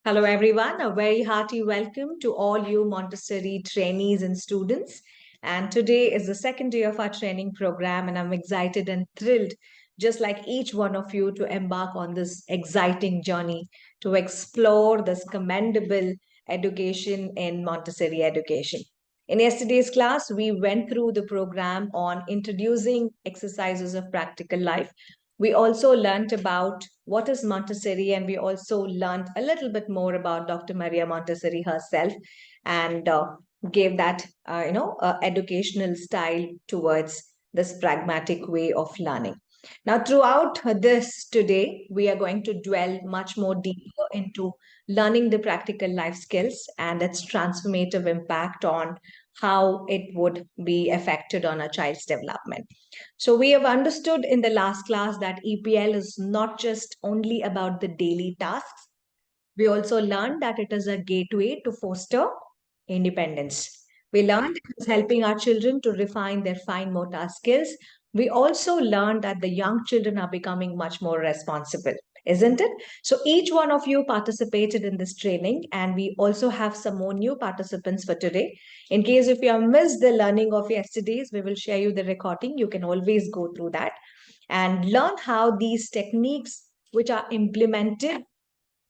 Hello, everyone. A very hearty welcome to all you Montessori trainees and students. And today is the second day of our training program, and I'm excited and thrilled, just like each one of you, to embark on this exciting journey to explore this commendable education in Montessori education. In yesterday's class, we went through the program on introducing exercises of practical life. We also learned about what is Montessori, and we also learned a little bit more about Dr. Maria Montessori herself, and gave that educational style towards this pragmatic way of learning. Now, throughout this today, we are going to dwell much more deeper into learning the practical life skills and its transformative impact on how it would be affected on a child's development. So, we have understood in the last class that EPL is not just only about the daily tasks. We also learned that it is a gateway to foster independence. We learned it is helping our children to refine their fine motor skills. We also learned that the young children are becoming much more responsible, isn't it? So each one of you participated in this training, and we also have some more new participants for today. In case if you have missed the learning of yesterday's, we will share you the recording. You can always go through that and learn how these techniques which are implemented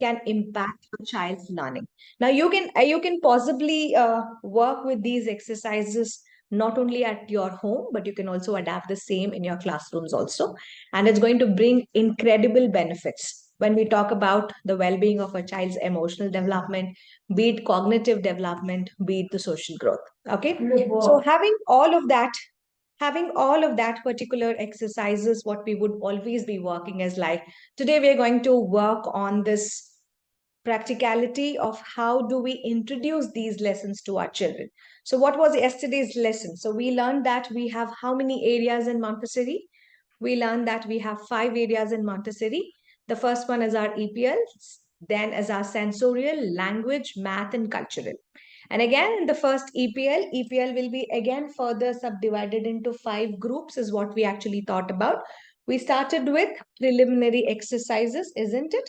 can impact your child's learning. Now you can possibly work with these exercises not only at your home, but you can also adapt the same in your classrooms also, and it's going to bring incredible benefits when we talk about the well-being of a child's emotional development, be it cognitive development, be it the social growth. Okay, so having all of that particular exercises, what we would always be working as like today we are going to work on this practicality of how do we introduce these lessons to our children. So what was yesterday's lesson? So we learned that we have how many areas in Montessori? We learned that we have 5 areas in Montessori. The first one is our EPL, then is our sensorial, language, math, and cultural. And again, in the first EPL will be again further subdivided into 5 groups, is what we actually thought about. We started with preliminary exercises, isn't it?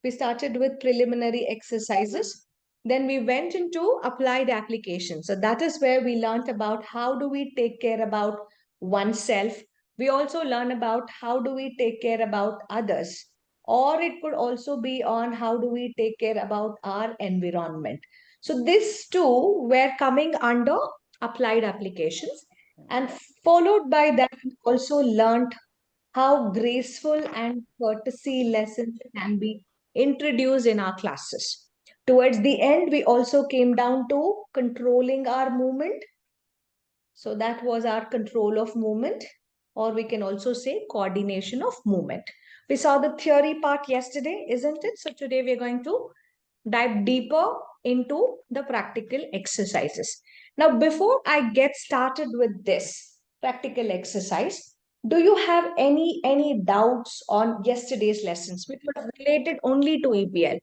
We started with preliminary exercises. Then we went into applied application. So that is where we learned about how do we take care about oneself. We also learn about how do we take care about others. Or it could also be on how do we take care about our environment. So these two were coming under applied applications. And followed by that, we also learned how graceful and courtesy lessons can be introduced in our classes. Towards the end, we also came down to controlling our movement. So that was our control of movement, or we can also say coordination of movement. We saw the theory part yesterday, isn't it? So today we're going to dive deeper into the practical exercises. Now, before I get started with this practical exercise, do you have any doubts on yesterday's lessons, which was related only to EPL?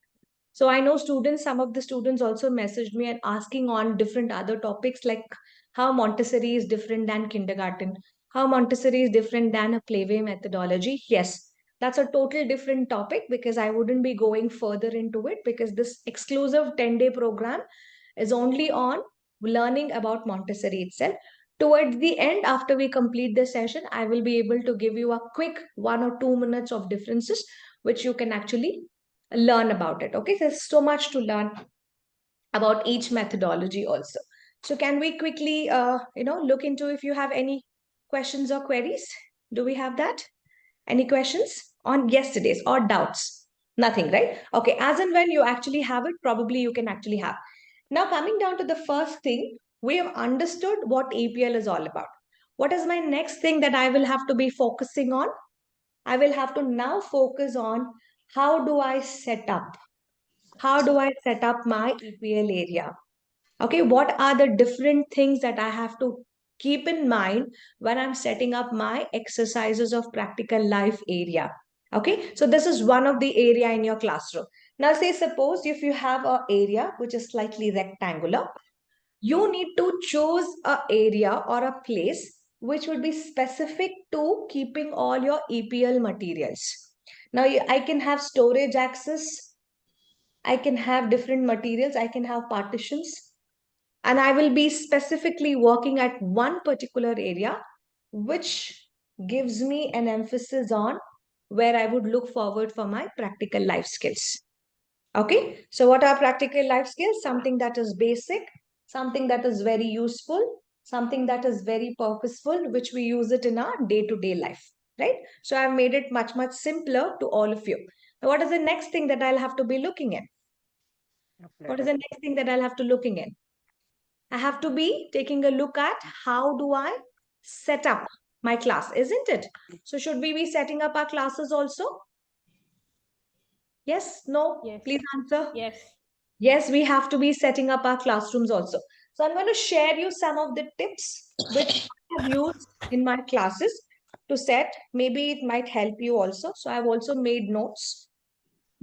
So I know students, some of the students also messaged me and asking on different other topics like how Montessori is different than kindergarten, how Montessori is different than a playway methodology. Yes, that's a total different topic because I wouldn't be going further into it because this exclusive 10-day program is only on learning about Montessori itself. Towards the end, after we complete the session, I will be able to give you a quick 1 or 2 minutes of differences, which you can actually learn about it. Okay, there's so much to learn about each methodology also. So can we quickly, look into if you have any questions or queries? Do we have that? Any questions on yesterday's or doubts? Nothing, right? Okay, as and when you actually have it, probably you can actually have. Now coming down to the first thing, we have understood what EPL is all about. What is my next thing that I will have to be focusing on? I will have to now focus on how do I set up? How do I set up my EPL area? Okay, what are the different things that I have to keep in mind when I'm setting up my exercises of practical life area? Okay, so this is one of the area in your classroom. Now, say suppose if you have a area which is slightly rectangular, you need to choose a area or a place which would be specific to keeping all your EPL materials. Now, I can have storage access I can have different materials, I can have partitions, and I will be specifically working at one particular area, which gives me an emphasis on where I would look forward for my practical life skills. Okay, so what are practical life skills? Something that is basic, something that is very useful, something that is very purposeful, which we use it in our day-to-day life, right? So I've made it much, much simpler to all of you. Now, what is the next thing that I'll have to be looking at? What is the next thing that I'll have to looking at? I have to be taking a look at how do I set up my class, isn't it? So should we be setting up our classes also? Yes, no, Yes. please answer. Yes. Yes, we have to be setting up our classrooms also. So I'm going to share you some of the tips which I have used in my classes to set. Maybe it might help you also. So I've also made notes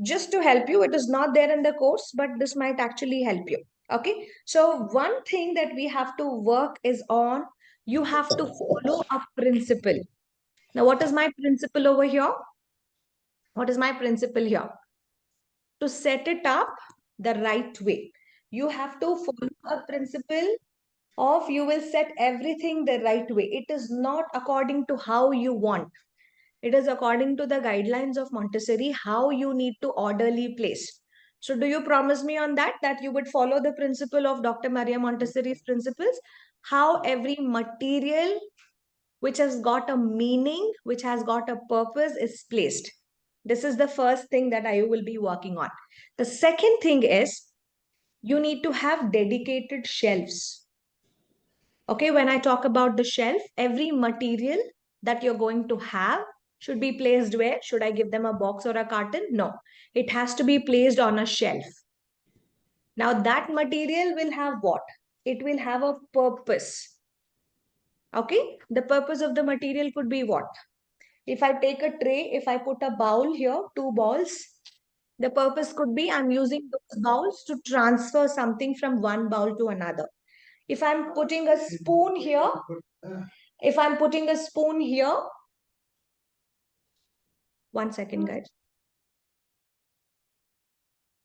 just to help you. It is not there in the course, but this might actually help you. Okay. So one thing that we have to work is on, you have to follow a principle. Now, what is my principle over here? What is my principle here? To set it up the right way, you have to follow a principle of you will set everything the right way. It is not according to how you want. It is according to the guidelines of Montessori, how you need to orderly place. So do you promise me on that, that you would follow the principle of Dr. Maria Montessori's principles? How every material which has got a meaning, which has got a purpose is placed. This is the first thing that I will be working on. The second thing is you need to have dedicated shelves. Okay, when I talk about the shelf, every material that you're going to have should be placed where? Should I give them a box or a carton? No, it has to be placed on a shelf. Now, that material will have what? It will have a purpose. Okay, the purpose of the material could be what? If I take a tray, if I put a bowl here, two bowls, the purpose could be I'm using those bowls to transfer something from one bowl to another. If I'm putting a spoon here, if I'm putting a spoon here, one second, guys.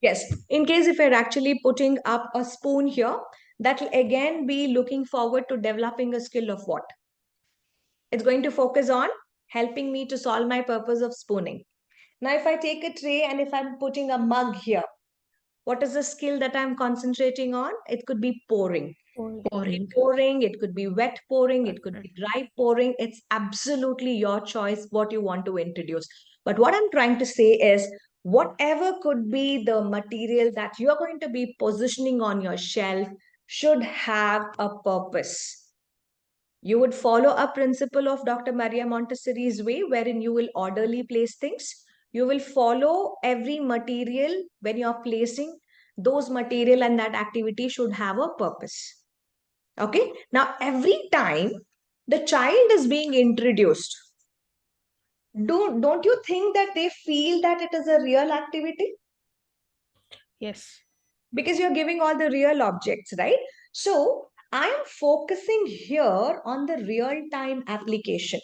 Yes, in case if you're actually putting up a spoon here, that will again be looking forward to developing a skill of what? It's going to focus on helping me to solve my purpose of spooning. Now, if I take a tray and if I'm putting a mug here, what is the skill that I'm concentrating on? It could be pouring. Pouring, it could be wet pouring, it could be dry pouring. It's absolutely your choice what you want to introduce. But what I'm trying to say is, whatever could be the material that you're going to be positioning on your shelf should have a purpose. You would follow a principle of Dr. Maria Montessori's way, wherein you will orderly place things. You will follow every material when you're placing those material, and that activity should have a purpose. Okay. Now, every time the child is being introduced, don't you think that they feel that it is a real activity? Yes. Because you're giving all the real objects, right? So I am focusing here on the real time application.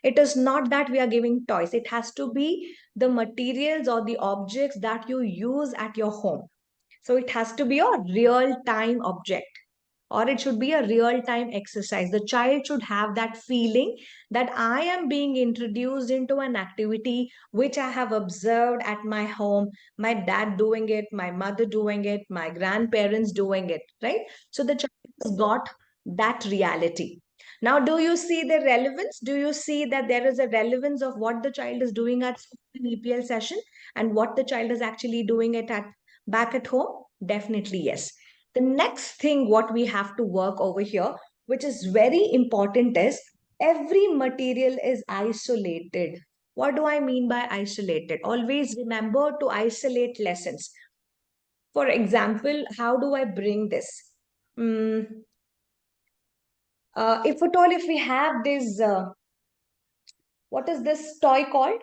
It is not that we are giving toys, it has to be the materials or the objects that you use at your home. So it has to be a real time object, or it should be a real time exercise. The child should have that feeling that I am being introduced into an activity which I have observed at my home, my dad doing it, my mother doing it, my grandparents doing it, right? So the child has got that reality. Now, do you see the relevance? Do you see that there is a relevance of what the child is doing at an EPL session and what the child is actually doing it at back at home? Definitely yes. The next thing what we have to work over here, which is very important, is every material is isolated. What do I mean by isolated? Always remember to isolate lessons. For example, how do I bring this? If at all, if we have this, what is this toy called?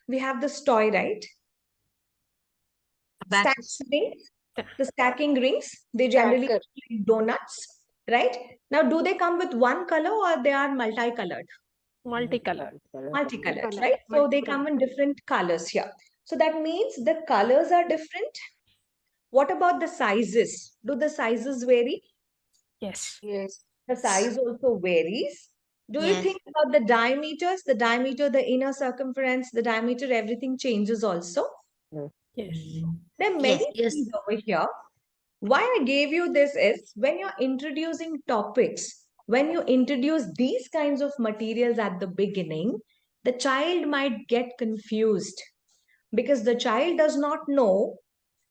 We have this toy, right? Stacking rings. The stacking rings, they generally look like donuts, right? Now, do they come with one color or they are multicolored? Multicolored. Multicolored, right? So they come in different colors here. So that means the colors are different. What about the sizes? Do the sizes vary? Yes. Yes. The size also varies. Do you Yes. think about the diameters? The diameter, the inner circumference, the diameter, everything changes also. Yes. There are Yes. many Yes. things over here. Why I gave you this is when you're introducing topics, when you introduce these kinds of materials at the beginning, the child might get confused because the child does not know,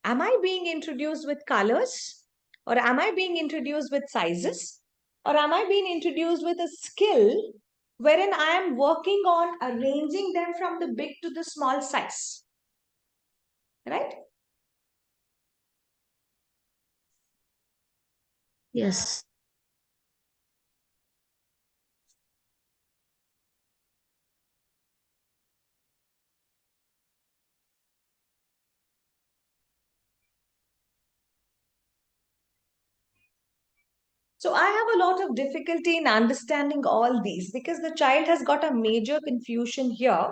am I being introduced with colors, or am I being introduced with sizes, or am I being introduced with a skill wherein I am working on arranging them from the big to the small size, right? Yes. So I have a lot of difficulty in understanding all these because the child has got a major confusion here.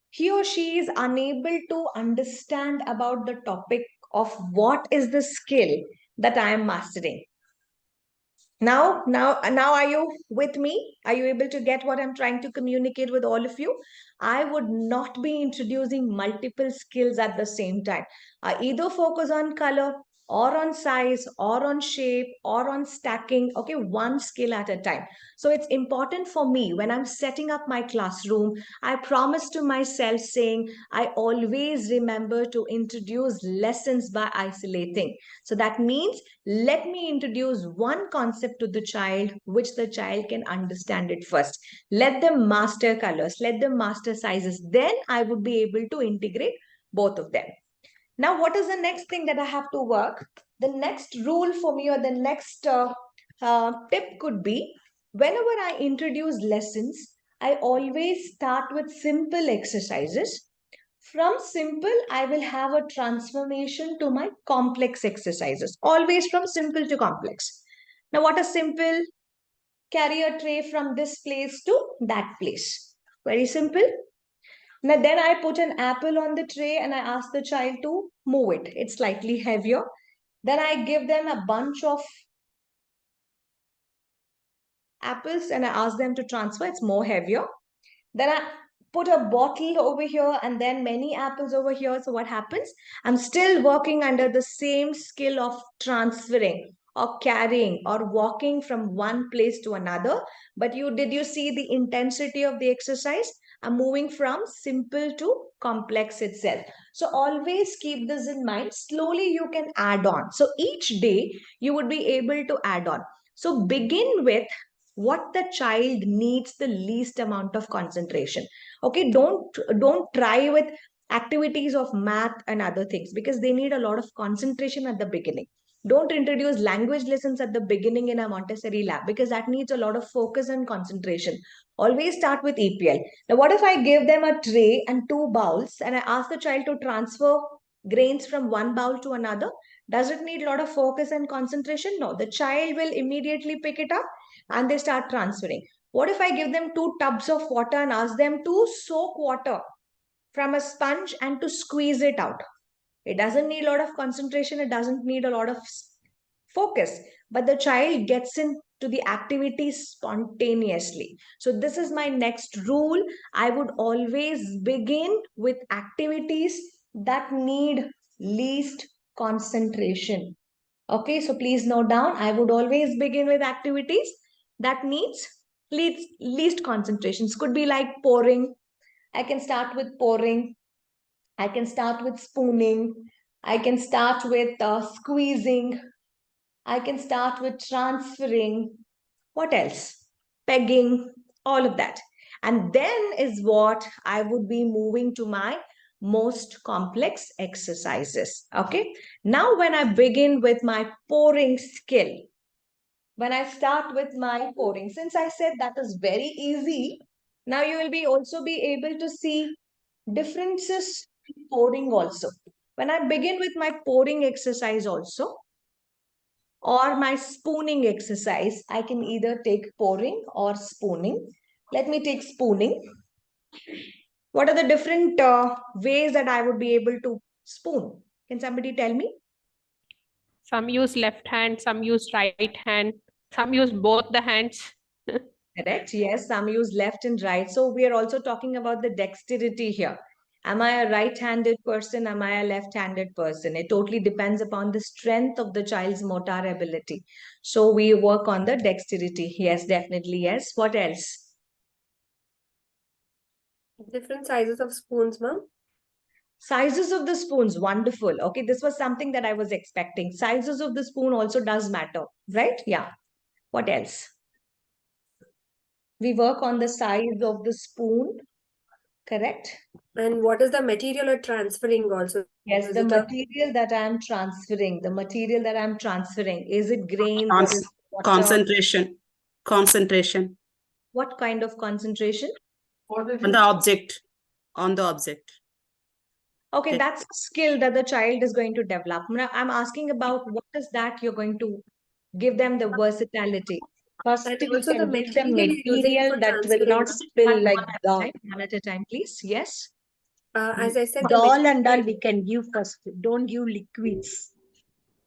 He or she is unable to understand about the topic of what is the skill that I am mastering. Now, are you with me? Are you able to get what I'm trying to communicate with all of you? I would not be introducing multiple skills at the same time. I either focus on color or on size or on shape or on stacking, okay, one skill at a time. So it's important for me when I'm setting up my classroom. I promise to myself saying, I always remember to introduce lessons by isolating. So that means let me introduce one concept to the child which the child can understand it first. Let them master colors, let them master sizes, then I would be able to integrate both of them. Now what is the next thing that I have to work? The next rule for me, or the next tip could be, whenever I introduce lessons, I always start with simple exercises. From simple, I will have a transformation to my complex exercises. Always from simple to complex. Now, what is simple? Carry a tray from this place to that place. Very simple. Now, then I put an apple on the tray and I ask the child to move it. It's slightly heavier. Then I give them a bunch of apples and I ask them to transfer. It's more heavier. Then I put a bottle over here and then many apples over here. So what happens? I'm still working under the same skill of transferring or carrying or walking from one place to another. But did you see the intensity of the exercise? I'm moving from simple to complex itself. So always keep this in mind. Slowly you can add on. So each day you would be able to add on. So begin with what the child needs the least amount of concentration. Okay, don't try with activities of math and other things because they need a lot of concentration at the beginning. Don't introduce language lessons at the beginning in a Montessori lab because that needs a lot of focus and concentration. Always start with EPL. Now what if I give them a tray and two bowls and I ask the child to transfer grains from one bowl to another? Does it need a lot of focus and concentration? No, the child will immediately pick it up and they start transferring. What if I give them two tubs of water and ask them to soak water from a sponge and to squeeze it out? It doesn't need a lot of concentration, it doesn't need a lot of focus, but the child gets into the activity spontaneously. So, this is my next rule. I would always begin with activities that need least concentration. Okay, so please note down, I would always begin with activities that needs least concentrations. Could be like pouring. I can start with pouring. I can start with spooning. I can start with squeezing. I can start with transferring. What else? Pegging, all of that. And then is what I would be moving to my most complex exercises. Okay. Now, when I begin with my pouring skill, when I start with my pouring, since I said that is very easy, now you will be also be able to see differences in pouring also. When I begin with my pouring exercise also, or my spooning exercise, I can either take pouring or spooning. Let me take spooning. What are the different ways that I would be able to spoon? Can somebody tell me? Some use left hand, some use right hand, some use both the hands. Correct. Yes, some use left and right. So we are also talking about the dexterity here. Am I a right-handed person? Am I a left-handed person? It totally depends upon the strength of the child's motor ability. So we work on the dexterity. Yes, definitely. Yes. What else? Different sizes of spoons, ma'am. Sizes of the spoons. Wonderful. Okay, this was something that I was expecting. Sizes of the spoon also does matter, right? Yeah. What else? We work on the size of the spoon, correct? And what is the material you're transferring also? Yes, Is the it a material that I'm transferring, is it grains or is Cons- it water? concentration. Concentration What kind of concentration? on the object. On the object. Okay, Okay. that's a skill that the child is going to develop. Now, I'm asking about what is that you're going to give them the versatility. First, and we also the can give them material you're using material for that will transferring, not ma'am? spill like One at a dal. time, one at a time, please. Yes. As I said, the Dal and all material. we can give first. Don't give liquids.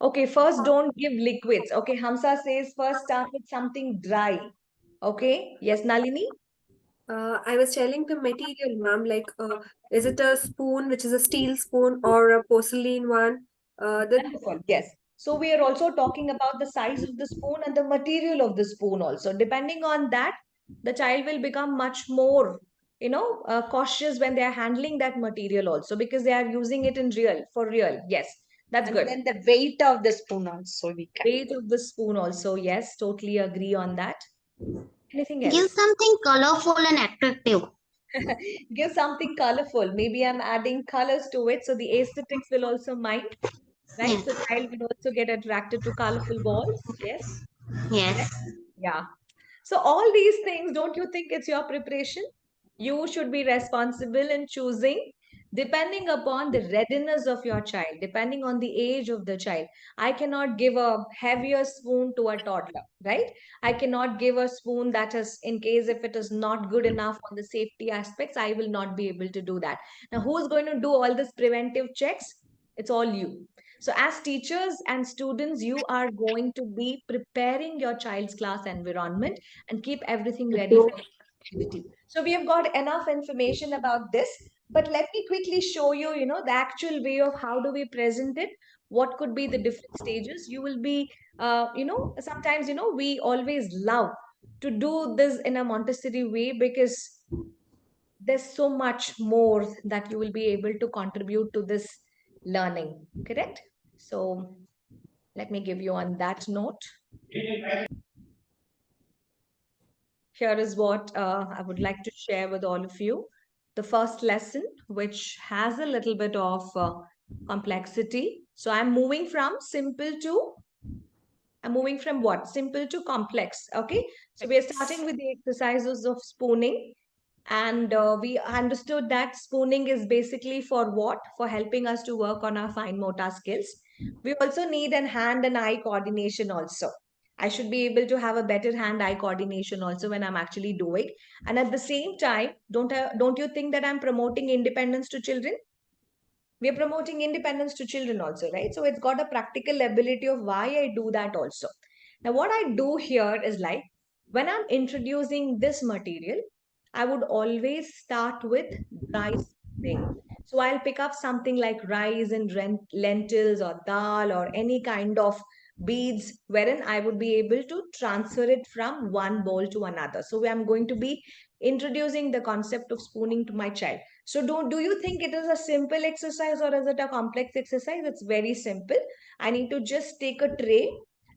Okay, first don't give liquids. Okay, Hamsa says first start with something dry. Okay, yes, Nalini? I was telling the material, ma'am, like, is it a spoon, which is a steel spoon, or a porcelain one? The Wonderful. Yes. So we are also talking about the size of the spoon and the material of the spoon also. Depending on that, the child will become much more, cautious when they are handling that material also because they are using it in real, for real. Yes, that's And good. then the weight of the spoon also we can. Weight of the spoon also. Yes, totally agree on that. Anything Give else? something colorful and attractive. Give something colorful. Maybe I'm adding colors to it. So the aesthetics will also mind, right? Yes. So child will also get attracted to colorful balls. Yes. Yes. Yeah. So all these things, don't you think it's your preparation? You should be responsible in choosing depending upon the readiness of your child, depending on the age of the child. I cannot give a heavier spoon to a toddler, right? I cannot give a spoon that is, in case if it is not good enough on the safety aspects, I will not be able to do that. Now, who's going to do all this preventive checks? It's all you. So, as teachers and students, you are going to be preparing your child's class environment and keep everything ready for activity. So, we have got enough information about this, but let me quickly show you, the actual way of how do we present it. What could be the different stages? You will be, sometimes, we always love to do this in a Montessori way because there's so much more that you will be able to contribute to this learning, correct? So let me give you on that note. Here is what I would like to share with all of you. The first lesson, which has a little bit of complexity. So I'm moving from simple to, I'm moving from what? Simple to complex. Okay. So we are starting with the exercises of spooning. And we understood that spooning is basically for what? For helping us to work on our fine motor skills. We also need an hand and eye coordination also. I should be able to have a better hand-eye coordination also when I'm actually doing. And at the same time, don't you think that I'm promoting independence to children? We are promoting independence to children also, right? So it's got a practical ability of why I do that also. Now, what I do here is like when I'm introducing this material, I would always start with dry thing. So I'll pick up something like rice and lentils or dal or any kind of beads wherein I would be able to transfer it from one bowl to another. So I'm going to be introducing the concept of spooning to my child. So do you think it is a simple exercise or is it a complex exercise? It's very simple. I need to just take a tray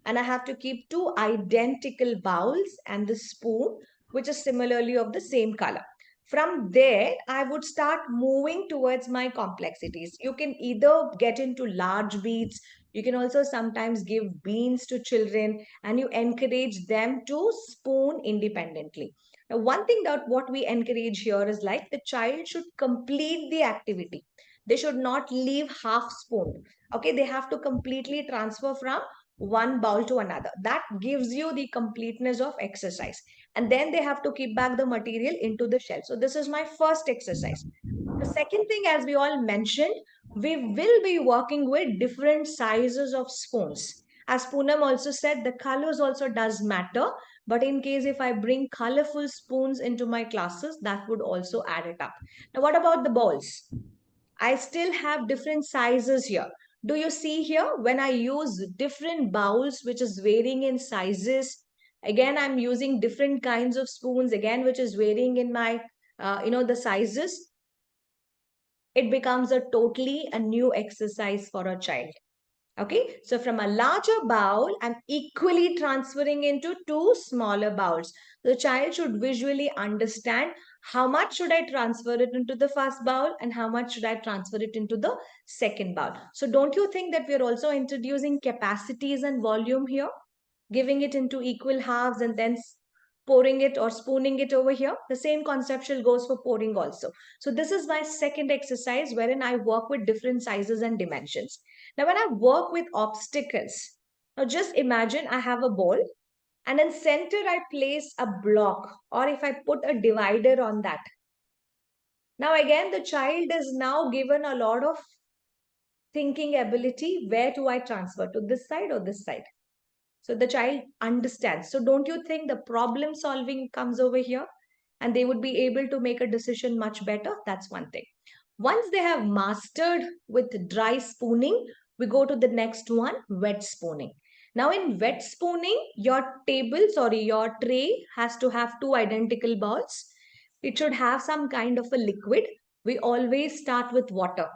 and I have to keep two identical bowls and the spoon, which is similarly of the same color. From there, I would start moving towards my complexities. You can either get into large beads, you can also sometimes give beans to children, and you encourage them to spoon independently. Now, one thing that what we encourage here is like the child should complete the activity. They should not leave half spoon. Okay, they have to completely transfer from one bowl to another. That gives you the completeness of exercise. And then they have to keep back the material into the shell. So this is my first exercise. The second thing, as we all mentioned, we will be working with different sizes of spoons. As Poonam also said, the colors also does matter. But in case if I bring colorful spoons into my classes, that would also add it up. Now, what about the bowls? I still have different sizes here. Do you see here when I use different bowls, which is varying in sizes? Again, I'm using different kinds of spoons, again, which is varying in my, the sizes. It becomes a totally a new exercise for a child. Okay, so from a larger bowl, I'm equally transferring into two smaller bowls. The child should visually understand how much should I transfer it into the first bowl and how much should I transfer it into the second bowl. So don't you think that we're also introducing capacities and volume here, giving it into equal halves and then pouring it or spooning it over here? The same conceptual goes for pouring also. So this is my second exercise wherein I work with different sizes and dimensions. Now, when I work with obstacles, now just imagine I have a ball and in center I place a block, or if I put a divider on that. Now again, the child is now given a lot of thinking ability. Where do I transfer, to this side or this side? So the child understands. So don't you think the problem solving comes over here and they would be able to make a decision much better? That's one thing. Once they have mastered with dry spooning, we go to the next one, wet spooning. Now in wet spooning, your table, your tray has to have two identical bowls. It should have some kind of a liquid. We always start with water.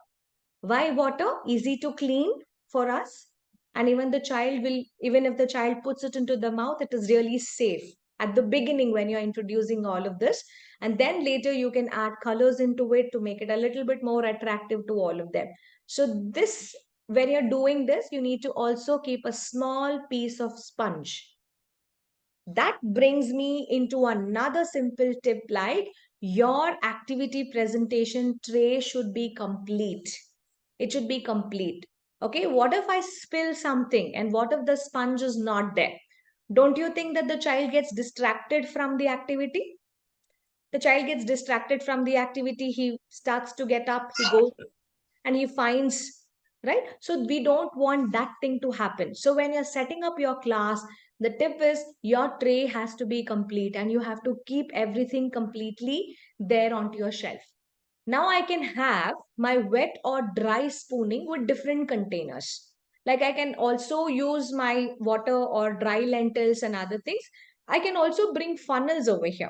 Why water? Easy to clean for us. And even the child will, even if the child puts it into the mouth, it is really safe at the beginning when you're introducing all of this. And then later you can add colors into it to make it a little bit more attractive to all of them. So this, when you're doing this, you need to also keep a small piece of sponge. That brings me into another simple tip, like your activity presentation tray should be complete. It should be complete. Okay, what if I spill something and what if the sponge is not there? Don't you think that the child gets distracted from the activity? The child gets distracted from the activity. He starts to get up, he goes and he finds, right? So we don't want that thing to happen. So when you're setting up your class, the tip is your tray has to be complete and you have to keep everything completely there onto your shelf. Now I can have my wet or dry spooning with different containers. Like I can also use my water or dry lentils and other things. I can also bring funnels over here.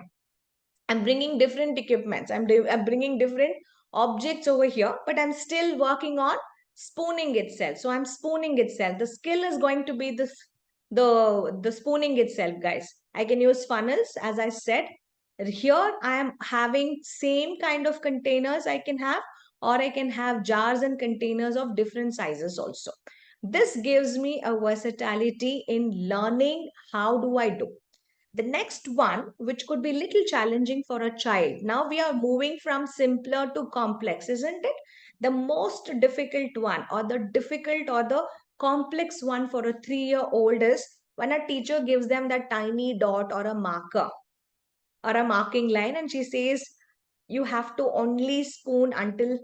I'm bringing different equipments. I'm bringing different objects over here, but I'm still working on spooning itself. So I'm spooning itself. The skill is going to be the spooning itself, guys. I can use funnels, as I said. Here I am having same kind of containers I can have, or I can have jars and containers of different sizes also. This gives me a versatility in learning how do I do. The next one, which could be little challenging for a child. Now we are moving from simpler to complex, isn't it? The most difficult one, or the difficult or the complex one for a 3-year-old is when a teacher gives them that tiny dot or a marker or a marking line and she says, you have to only spoon until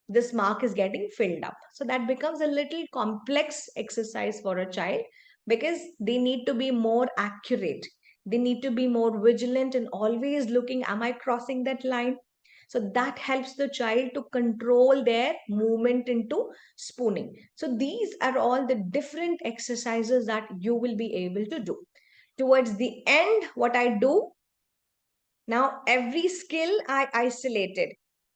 this mark is getting filled up. So that becomes a little complex exercise for a child because they need to be more accurate. They need to be more vigilant and always looking, am I crossing that line? So that helps the child to control their movement into spooning. So these are all the different exercises that you will be able to do. Towards the end, what I do, now every skill I isolated.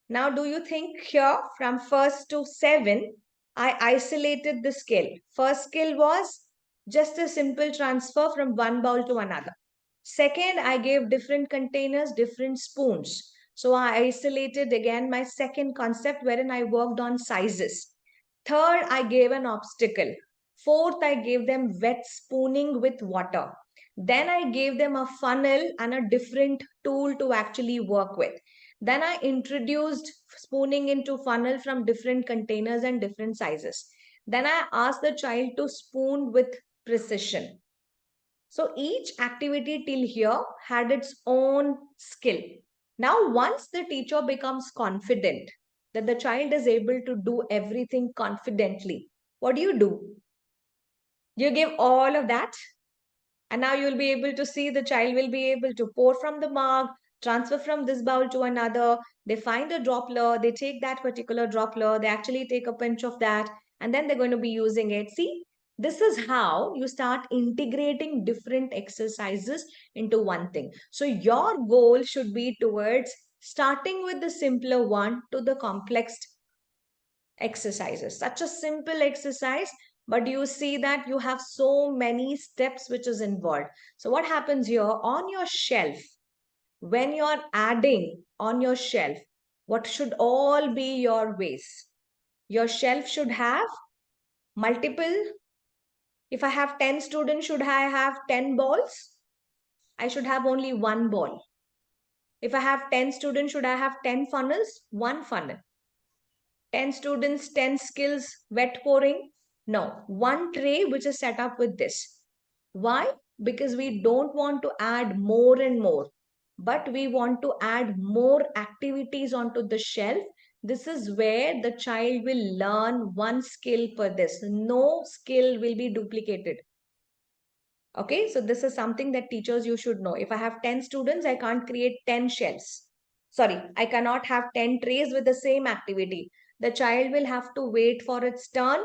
Now, do you think here from first to 7, I isolated the skill. First skill was just a simple transfer from one bowl to another. Second, I gave different containers, different spoons. So I isolated again my second concept wherein I worked on sizes. Third, I gave an obstacle. Fourth, I gave them wet spooning with water. Then I gave them a funnel and a different tool to actually work with. Then I introduced spooning into funnel from different containers and different sizes. Then I ask the child to spoon with precision. So each activity till here had its own skill. Now, once the teacher becomes confident that the child is able to do everything confidently, what do? You give all of that, and now you'll be able to see the child will be able to pour from the mug, transfer from this bowl to another. They find a dropper, they take that particular dropper, they actually take a pinch of that, and then they're going to be using it. See, this is how you start integrating different exercises into one thing. So your goal should be towards starting with the simpler one to the complex exercises. Such a simple exercise, but you see that you have so many steps which is involved. So what happens here on your shelf, when you're adding on your shelf, what should all be your ways? Your shelf should have multiple. If I have 10 students, should I have 10 balls? I should have only one ball. If I have 10 students, should I have 10 funnels? One funnel. 10 students, 10 skills, wet pouring? No, one tray which is set up with this. Why? Because we don't want to add more and more, but we want to add more activities onto the shelf. This is where the child will learn one skill per this. No skill will be duplicated. Okay, so this is something that teachers you should know. If I have 10 students, I can't create 10 shelves. Sorry, I cannot have 10 trays with the same activity. The child will have to wait for its turn.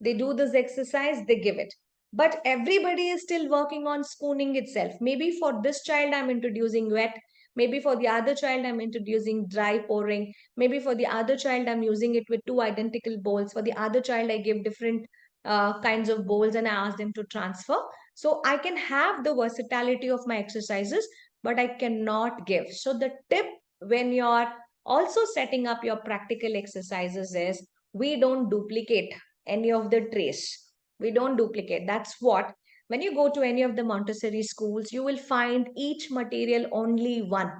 They do this exercise, they give it. But everybody is still working on spooning itself. Maybe for this child, I'm introducing wet. Maybe for the other child, I'm introducing dry pouring. Maybe for the other child, I'm using it with two identical bowls. For the other child, I give different kinds of bowls and I ask them to transfer. So I can have the versatility of my exercises, but I cannot give. So the tip when you're also setting up your practical exercises is we don't duplicate any of the trays. We don't duplicate. That's what, when you go to any of the Montessori schools, you will find each material only one.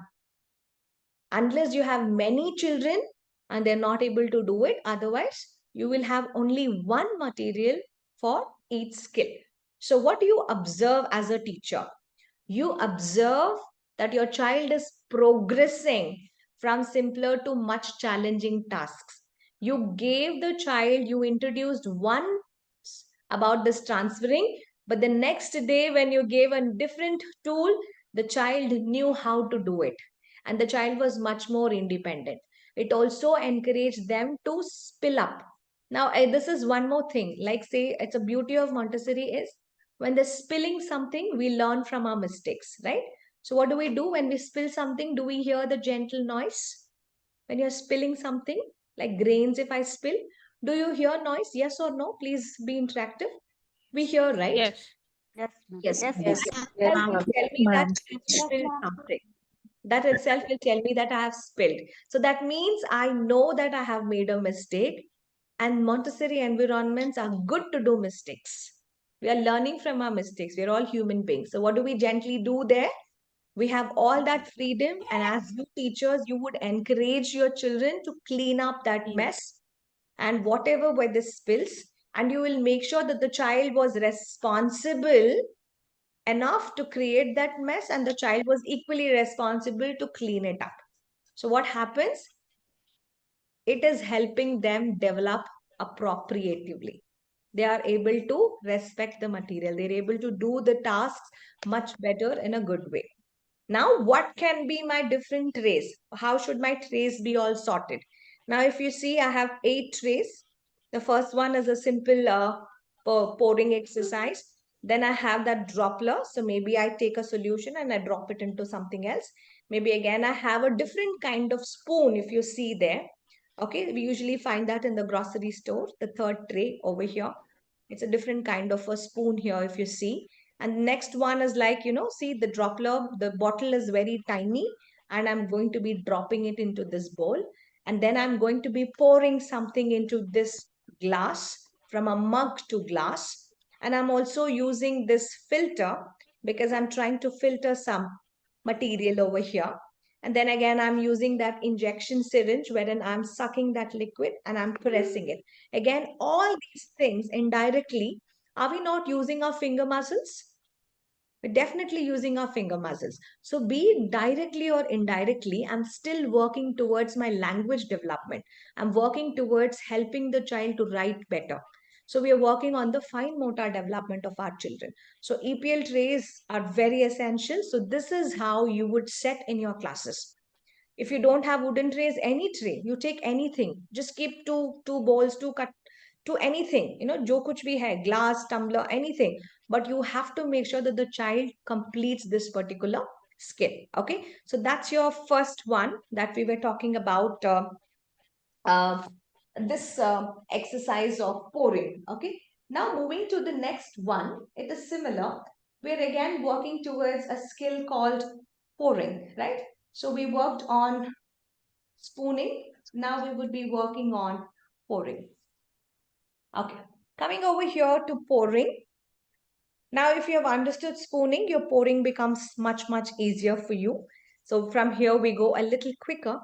Unless you have many children and they're not able to do it, otherwise, you will have only one material for each skill. So, what do you observe as a teacher? You observe that your child is progressing from simpler to much challenging tasks. You gave the child, you introduced one about this transferring, but the next day when you gave a different tool, the child knew how to do it and the child was much more independent. It also encouraged them to spill up. Now, this is one more thing. Like, say, it's a beauty of Montessori is when they're spilling something, we learn from our mistakes, right? So, what do we do when we spill something? Do we hear the gentle noise? When you're spilling something, like grains, if I spill, do you hear noise? Yes or no? Please be interactive. We hear, right? Yes. Yes, ma'am. Yes. Yes, That yes. itself will tell me that Ma'am. I spilled something. That itself will tell me that I have spilled. So that means I know that I have made a mistake, and Montessori environments are good to do mistakes. We are learning from our mistakes. We are all human beings. So what do we gently do there? We have all that freedom, and as you teachers, you would encourage your children to clean up that mess and whatever were the spills, and you will make sure that the child was responsible enough to create that mess and the child was equally responsible to clean it up. So what happens? It is helping them develop appropriatively. They are able to respect the material. They're able to do the tasks much better in a good way. Now, what can be my different trays? How should my trays be all sorted? Now, if you see, I have 8 trays. The first one is a simple pouring exercise. Then I have that dropper. So maybe I take a solution and I drop it into something else. Maybe again, I have a different kind of spoon if you see there. Okay, we usually find that in the grocery store, the third tray over here. It's a different kind of a spoon here if you see. And next one is like, see the dropper, the bottle is very tiny and I'm going to be dropping it into this bowl. And then I'm going to be pouring something into this glass from a mug to glass. And I'm also using this filter because I'm trying to filter some material over here. And then again, I'm using that injection syringe wherein I'm sucking that liquid and I'm pressing it. Again, all these things indirectly, are we not using our finger muscles? We're definitely using our finger muscles. So, be it directly or indirectly, I'm still working towards my language development. I'm working towards helping the child to write better. So, we are working on the fine motor development of our children. So, EPL trays are very essential. So, this is how you would set in your classes. If you don't have wooden trays, any tray, you take anything. Just keep two bowls, two cut to anything, jo kuch bhi hai, glass, tumbler, anything. But you have to make sure that the child completes this particular skill. Okay, so that's your first one that we were talking about. Uh, this exercise of pouring. Okay, now moving to the next one, it is similar. We're again working towards a skill called pouring, right? So we worked on spooning. Now we would be working on pouring. Okay, coming over here to pouring. Now, if you have understood spooning, your pouring becomes much easier for you. So from here, we go a little quicker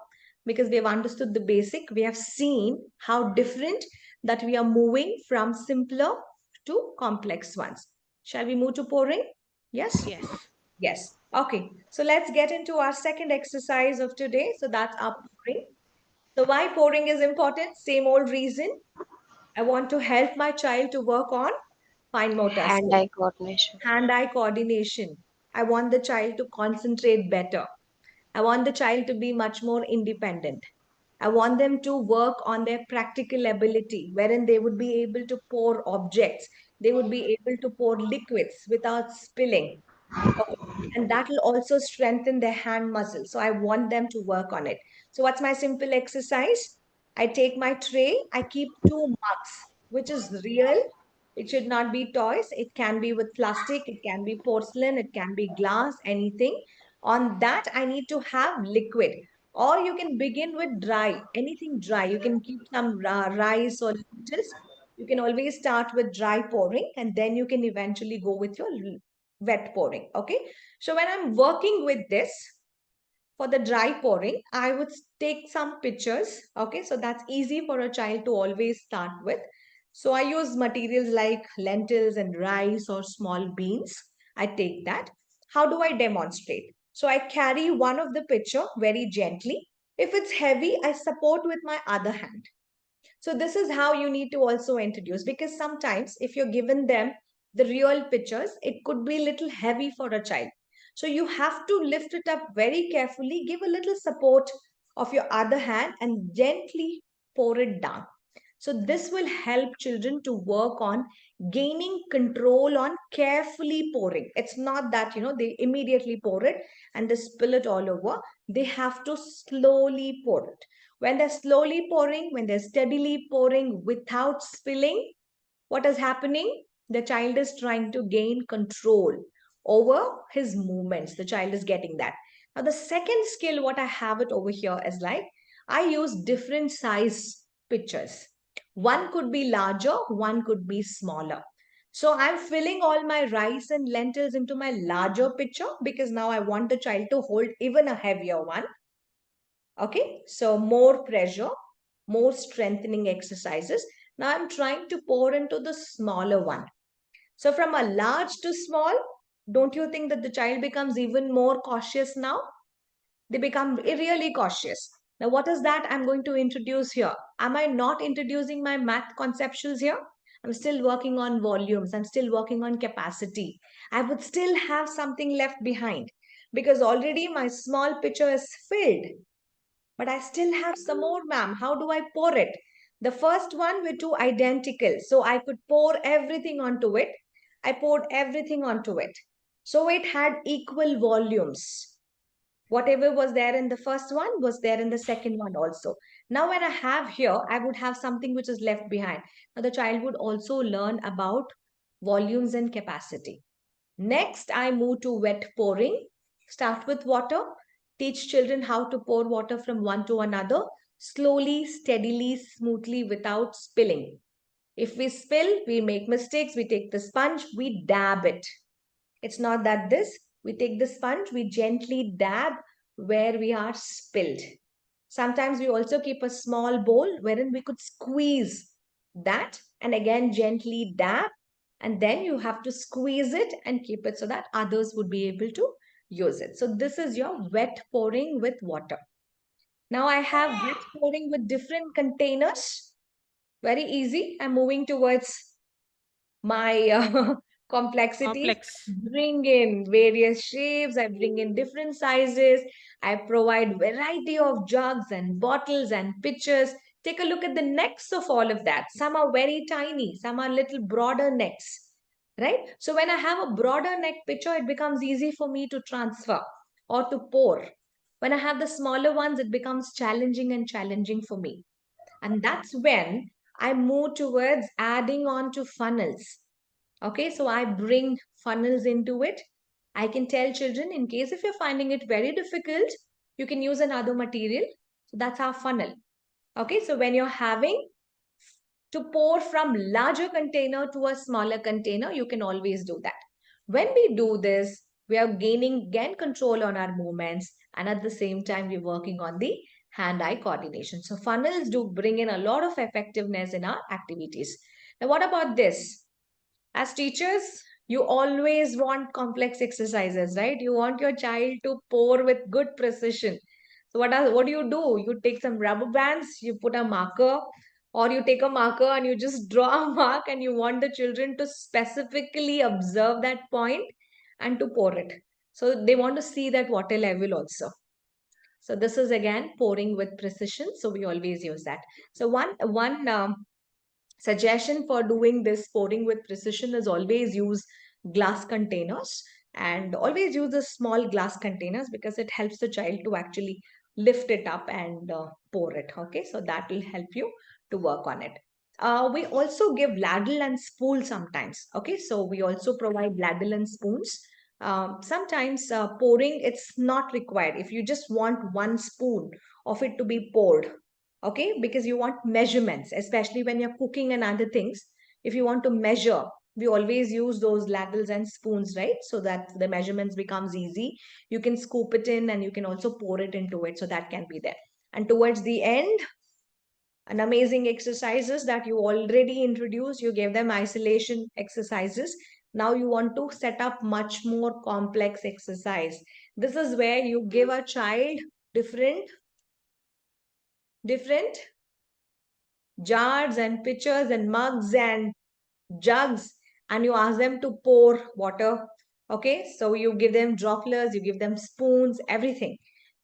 because we have understood the basic. We have seen how different that we are moving from simpler to complex ones. Shall we move to pouring? Yes? Yes. Yes. Okay. So let's get into our second exercise of today. So that's our pouring. So why pouring is important? Same old reason. I want to help my child to work on fine motor skills, Hand-eye coordination. hand-eye coordination. I want the child to concentrate better. I want the child to be much more independent. I want them to work on their practical ability, wherein they would be able to pour objects. They would be able to pour liquids without spilling. Okay. And that will also strengthen their hand muscles. So I want them to work on it. So what's my simple exercise? I take my tray, I keep 2 mugs, which is real. It should not be toys. It can be with plastic, it can be porcelain, it can be glass, anything. On that, I need to have liquid. Or you can begin with dry, anything dry. You can keep some rice or lentils. You can always start with dry pouring and then you can eventually go with your wet pouring. Okay, so when I'm working with this for the dry pouring, I would take some pictures. Okay, so that's easy for a child to always start with. So I use materials like lentils and rice or small beans. I take that. How do I demonstrate? So I carry one of the picture very gently. If it's heavy, I support with my other hand. So this is how you need to also introduce, because sometimes if you're given them the real pictures, it could be a little heavy for a child. So you have to lift it up very carefully, give a little support of your other hand and gently pour it down. So this will help children to work on gaining control on carefully pouring. It's not that, they immediately pour it and they spill it all over. They have to slowly pour it. When they're slowly pouring, when they're steadily pouring without spilling, what is happening? The child is trying to gain control over his movements. The child is getting that. Now, the second skill, what I have it over here is like, I use different size pictures. One could be larger, one could be smaller. So I'm filling all my rice and lentils into my larger picture because now I want the child to hold even a heavier one. Okay, so more pressure, more strengthening exercises. Now I'm trying to pour into the smaller one. So from a large to small, don't you think that the child becomes even more cautious now? They become really cautious. Now, what is that I'm going to introduce here? Am I not introducing my math conceptuals here? I'm still working on volumes. I'm still working on capacity. I would still have something left behind because already my small pitcher is filled. But I still have some more, ma'am. How do I pour it? The first one were two identical. So I could pour everything onto it. I poured everything onto it. So it had equal volumes. Whatever was there in the first one was there in the second one also. Now when I have here, I would have something which is left behind. Now the child would also learn about volumes and capacity. Next, I move to wet pouring. Start with water. Teach children how to pour water from one to another, slowly, steadily, smoothly, without spilling. If we spill, we make mistakes. We take the sponge, we dab it. It's not that this. We take the sponge, we gently dab where we are spilled. Sometimes we also keep a small bowl wherein we could squeeze that and again gently dab, and then you have to squeeze it and keep it so that others would be able to use it. So this is your wet pouring with water. Now I have wet pouring with different containers. Very easy. I'm moving towards my complexities. Complex. Bring in various shapes. I bring in different sizes. I provide variety of jugs and bottles and pitchers. Take a look at the necks of all of that. Some are very tiny. Some are little broader necks, right? So when I have a broader neck pitcher, it becomes easy for me to transfer or to pour. When I have the smaller ones, it becomes challenging for me. And that's when I move towards adding on to funnels. Okay, so I bring funnels into it. I can tell children, in case if you're finding it very difficult, you can use another material. So that's our funnel. Okay, so when you're having to pour from larger container to a smaller container, you can always do that. When we do this, we are gaining again control on our movements, and at the same time, we're working on the hand-eye coordination. So funnels do bring in a lot of effectiveness in our activities. Now, what about this? As teachers, you always want complex exercises, right? You want your child to pour with good precision. So what do? You take some rubber bands, you put a marker, or you take a marker and you just draw a mark, and you want the children to specifically observe that point and to pour it. So they want to see that water level also. So this is again pouring with precision. So we always use that. So one suggestion for doing this pouring with precision is always use glass containers, and always use the small glass containers because it helps the child to actually lift it up and pour it. Okay, so that will help you to work on it. We also give ladle and spool sometimes. Okay, so we also provide ladle and spoons. Sometimes pouring, it's not required. If you just want one spoon of it to be poured, okay, because you want measurements, especially when you're cooking and other things. If you want to measure, we always use those ladles and spoons, right? So that the measurements becomes easy. You can scoop it in and you can also pour it into it, so that can be there. And towards the end, an amazing exercises that you already introduced, you gave them isolation exercises. Now you want to set up much more complex exercise. This is where you give a child different jars and pitchers and mugs and jugs, and you ask them to pour water. Okay, so you give them droplets, you give them spoons, everything.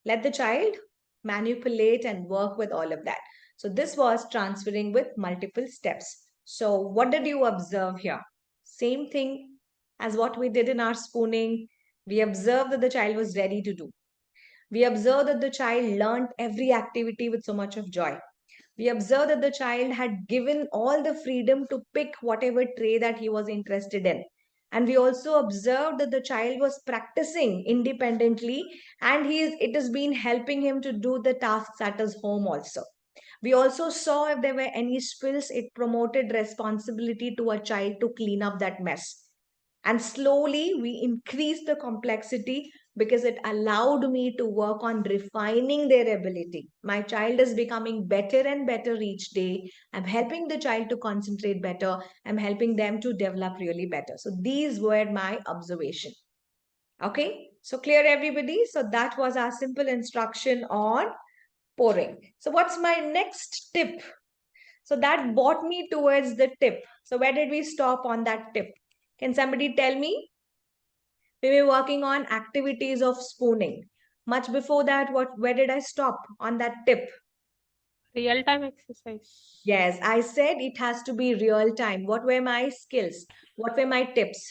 Let the child manipulate and work with all of that. So this was transferring with multiple steps. So what did you observe here? Same thing as what we did in our spooning. We observed that the child was ready to do. We observed that the child learned every activity with so much of joy. We observed that the child had given all the freedom to pick whatever tray that he was interested in. And we also observed that the child was practicing independently, and it has been helping him to do the tasks at his home also. We also saw if there were any spills, it promoted responsibility to a child to clean up that mess. And slowly we increased the complexity because it allowed me to work on refining their ability. My child is becoming better and better each day. I'm helping the child to concentrate better. I'm helping them to develop really better. So these were my observation. Okay, so clear everybody? So that was our simple instruction on pouring. So what's my next tip? So that brought me towards the tip. So where did we stop on that tip? Can somebody tell me? We were working on activities of spooning. Much before that, where did I stop on that tip? Real-time exercise. Yes, I said it has to be real time. What were my skills? What were my tips?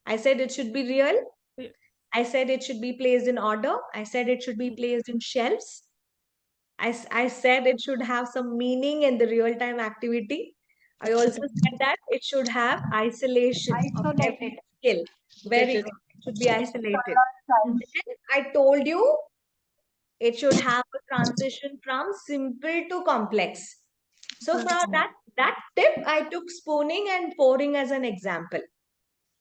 I said it should be real. Yeah. I said it should be placed in order. I said it should be placed in shelves. I said it should have some meaning in the real time activity. I also said that it should have isolation of every Isolated. skill. Very good. It should be isolated. Then I told you it should have a transition from simple to complex. So from that tip, I took spooning and pouring as an example.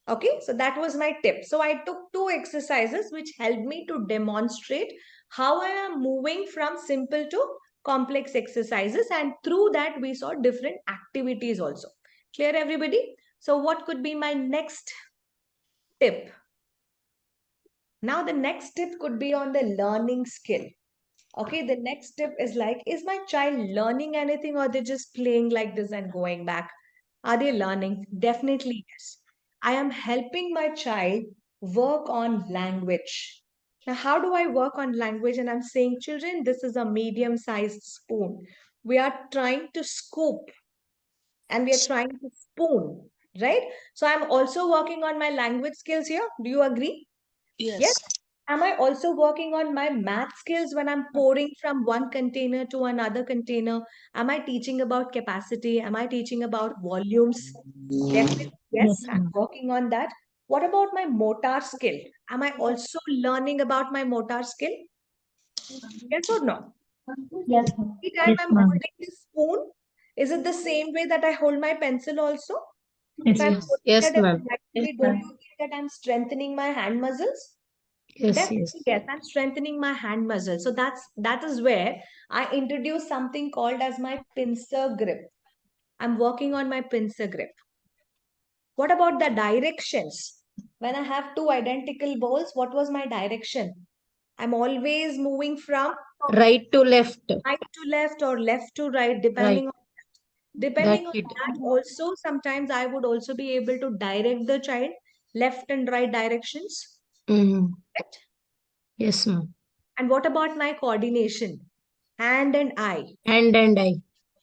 Okay, so that was my tip. So I took two exercises which helped me to demonstrate how I am moving from simple to complex exercises, and through that we saw different activities also. Clear, everybody? So what could be my next tip? Now the next tip could be on the learning skill. Okay, the next tip is like, is my child learning anything, or they're just playing like this and going back? Are they learning? Definitely yes. I am helping my child work on language. Now, how do I work on language? And I'm saying, children, this is a medium-sized spoon. We are trying to scoop and we are trying to spoon, right? So I'm also working on my language skills here. Do you agree? Yes. Am I also working on my math skills when I'm pouring from one container to another container? Am I teaching about capacity? Am I teaching about volumes? Definitely, yes, I'm working on that. What about my motor skill? Am I also learning about my motor skill? Yes or no? Yes, Every time I'm holding this spoon, is it the same way that I hold my pencil also? If I'm holding Yes, it in ma'am. the right way, don't you think that I'm strengthening my hand muscles? Yes, Definitely, yes, I'm strengthening my hand muscle. So that is where I introduce something called as my pincer grip. I'm working on my pincer grip. What about the directions? When I have two identical balls, what was my direction? I'm always moving from Right to left. right to left or left to right, depending Right. on depending on That's it. that also. Sometimes I would also be able to direct the child left and right directions. Mm. Correct? Yes, ma'am. And what about my coordination? Hand and eye. Hand and eye.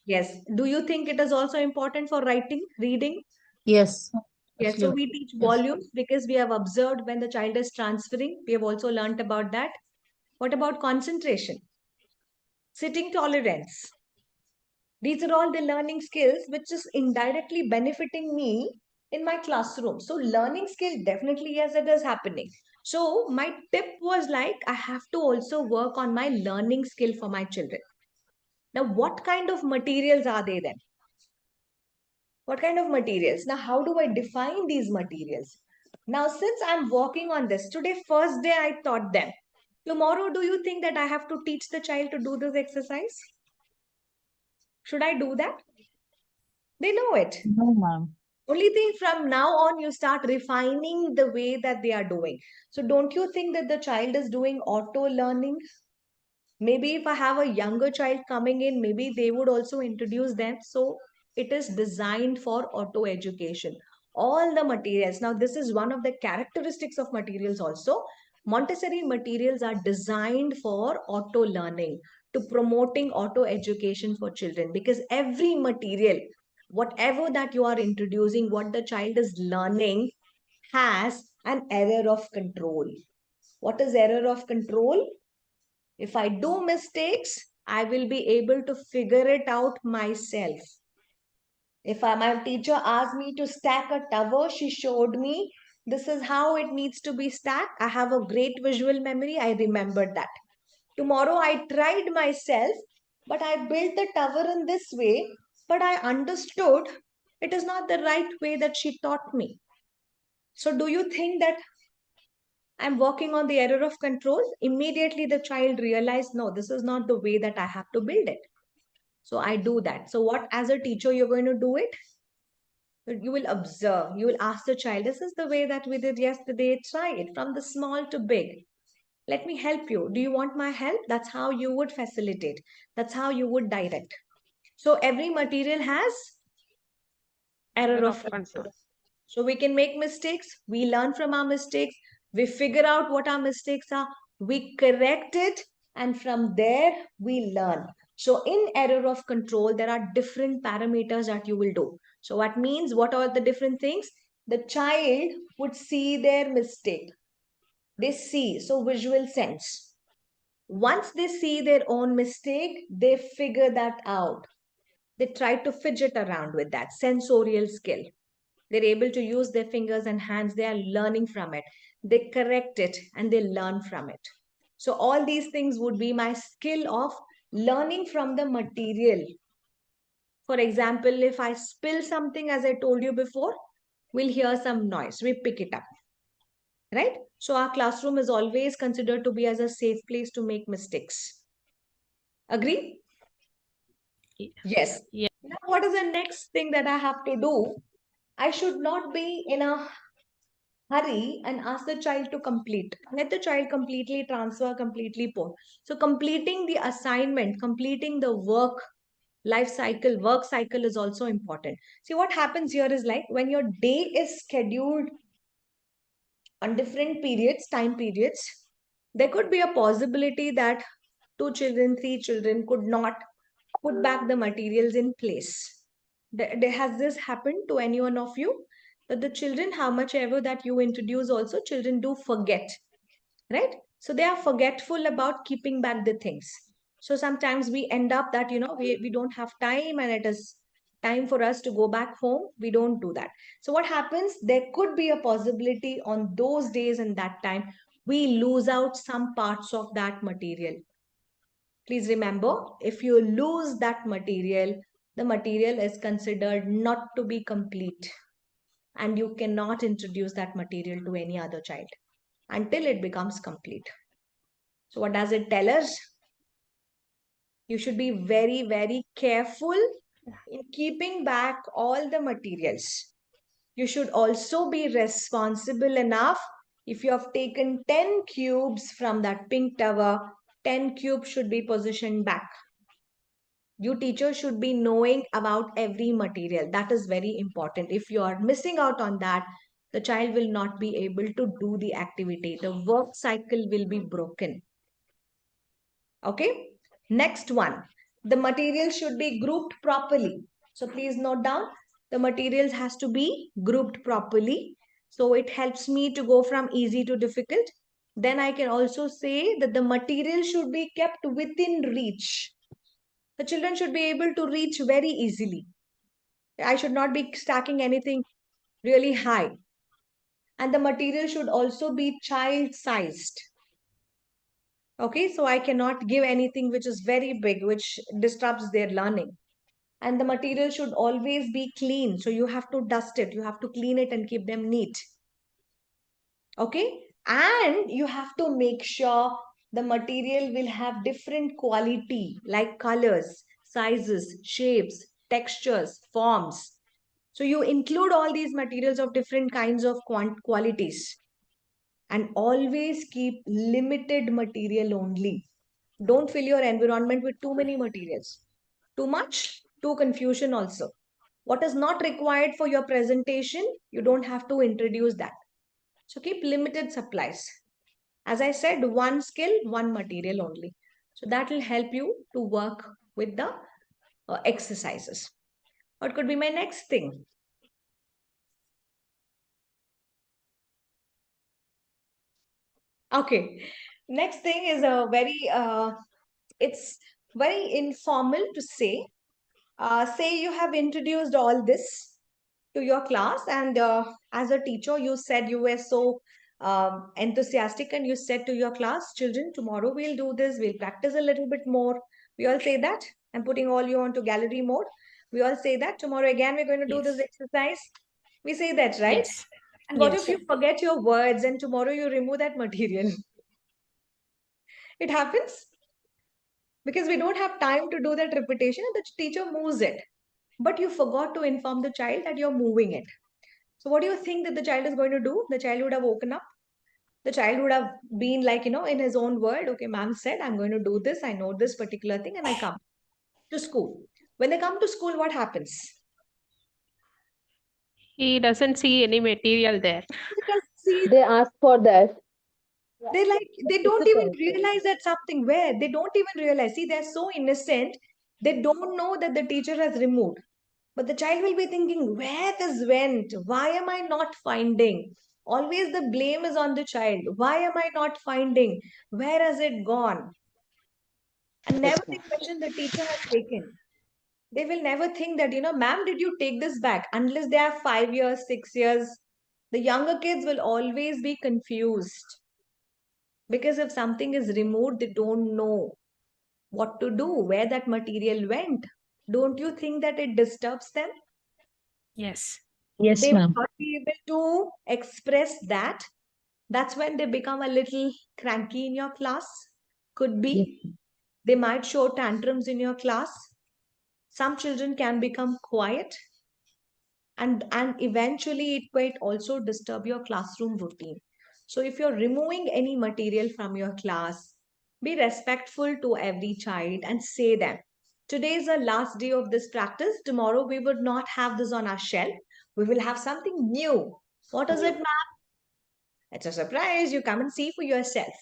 Yes. Do you think it is also important for writing, reading? Yes. Yes. So we Absolutely. teach Yes. volumes because we have observed when the child is transferring. We have also learnt about that. What about concentration? Sitting tolerance. These are all the learning skills which is indirectly benefiting me in my classroom. So learning skill, definitely, yes, it is happening. So my tip was like, I have to also work on my learning skill for my children. Now, what kind of materials are they then? What kind of materials? Now, how do I define these materials? Now, since I'm working on this, today, first day, I taught them. Tomorrow, do you think that I have to teach the child to do this exercise? Should I do that? They know it. No, ma'am. Only thing, from now on, you start refining the way that they are doing. So, don't you think that the child is doing auto learning? Maybe if I have a younger child coming in, maybe they would also introduce them. So it is designed for auto education. All the materials. Now, this is one of the characteristics of materials also. Montessori materials are designed for auto learning, to promoting auto education for children, because every material, whatever that you are introducing, what the child is learning, has an error of control. What is error of control? If I do mistakes, I will be able to figure it out myself. If my teacher asked me to stack a tower, she showed me this is how it needs to be stacked. I have a great visual memory. I remembered that. Tomorrow I tried myself, but I built the tower in this way, but I understood it is not the right way that she taught me. So do you think that I'm working on the error of control? Immediately the child realized, no, this is not the way that I have to build it. So I do that. So what, as a teacher, you're going to do it? You will observe, you will ask the child, this is the way that we did yesterday. Try it from the small to big. Let me help you. Do you want my help? That's how you would facilitate. That's how you would direct. So every material has error of control. So we can make mistakes. We learn from our mistakes. We figure out what our mistakes are. We correct it. And from there, we learn. So in error of control, there are different parameters that you will do. So what means, what are the different things? The child would see their mistake. They see, so visual sense. Once they see their own mistake, they figure that out. They try to fidget around with that sensorial skill. They're able to use their fingers and hands. They are learning from it. They correct it and they learn from it. So all these things would be my skill of learning from the material. For example, if I spill something, as I told you before, we'll hear some noise. We pick it up, right? So our classroom is always considered to be as a safe place to make mistakes. Agree? Yes. Yeah. Now, what is the next thing that I have to do? I should not be in a hurry and ask the child to complete. Let the child completely transfer, completely pour. So completing the assignment, completing the work cycle is also important. See, what happens here is like when your day is scheduled on different periods, time periods, there could be a possibility that 2 children, 3 children could not put back the materials in place. Has this happened to any one of you? That the children, how much ever that you introduce, also children do forget, right? So they are forgetful about keeping back the things. So sometimes we end up that, we don't have time and it is time for us to go back home. We don't do that. So what happens? There could be a possibility on those days and that time, we lose out some parts of that material. Please remember, if you lose that material, the material is considered not to be complete and you cannot introduce that material to any other child until it becomes complete. So what does it tell us? You should be very, very careful in keeping back all the materials. You should also be responsible enough. If you have taken 10 cubes from that pink tower, 10 cubes should be positioned back. You teacher should be knowing about every material. That is very important. If you are missing out on that, the child will not be able to do the activity. The work cycle will be broken. Okay. Next one. The material should be grouped properly. So please note down, the materials has to be grouped properly. So it helps me to go from easy to difficult. Then I can also say that the material should be kept within reach. The children should be able to reach very easily. I should not be stacking anything really high. And the material should also be child sized. Okay, so I cannot give anything which is very big, which disrupts their learning. And the material should always be clean. So you have to dust it, you have to clean it and keep them neat. Okay, and you have to make sure the material will have different quality like colors, sizes, shapes, textures, forms. So you include all these materials of different kinds of qualities and always keep limited material only. Don't fill your environment with too many materials. Too much, too confusion also. What is not required for your presentation, you don't have to introduce that. So keep limited supplies. As I said, one skill, one material only. So that will help you to work with the exercises. What could be my next thing? Okay. Next thing is a it's very informal to say. Say you have introduced all this to your class, and as a teacher, you said you were so enthusiastic and you said to your class, children, tomorrow we'll do this, we'll practice a little bit more. We all say that. I'm putting all you onto gallery mode. We all say that tomorrow again we're going to do this Yes. exercise. We say that, right? Yes. And what Yes. if you forget your words and tomorrow you remove that material? It happens because we don't have time to do that repetition and the teacher moves it. But you forgot to inform the child that you're moving it. So what do you think that the child is going to do? The child would have woken up. The child would have been like, in his own word, okay, ma'am said, I'm going to do this. I know this particular thing and I come to school. When they come to school, what happens? He doesn't see any material there. See, They ask for that. they don't even realize that something where they don't even realize. See, they're so innocent. They don't know that the teacher has removed. But the child will be thinking, where this went? Why am I not finding? Always the blame is on the child. Why am I not finding? Where has it gone? And never they question the teacher has taken. They will never think that, ma'am, did you take this back? Unless they are 5 years, 6 years. The younger kids will always be confused. Because if something is removed, they don't know what to do, where that material went. Don't you think that it disturbs them? Yes. Yes, They will ma'am. not be able to express that That's when they become a little cranky in your class. Could Yes. be. They might show tantrums in your class. Some children can become quiet, and eventually it might also disturb your classroom routine. So if you're removing any material from your class, be respectful to every child and say them, today is the last day of this practice. Tomorrow we would not have this on our shelf. We will have something new. What is it, ma'am? It's a surprise. You come and see for yourself.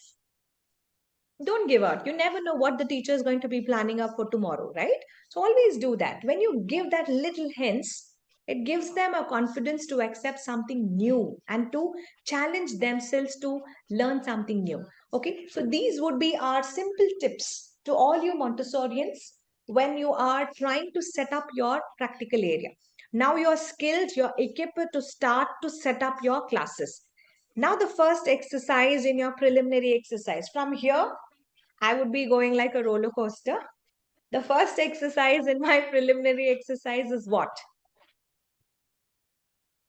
Don't give out. You never know what the teacher is going to be planning up for tomorrow, right? So always do that. When you give that little hints, it gives them a confidence to accept something new and to challenge themselves to learn something new. Okay, so these would be our simple tips to all you Montessorians when you are trying to set up your practical area. Now you're skilled, you're equipped to start to set up your classes. Now the first exercise in your preliminary exercise. From here, I would be going like a roller coaster. The first exercise in my preliminary exercise is what?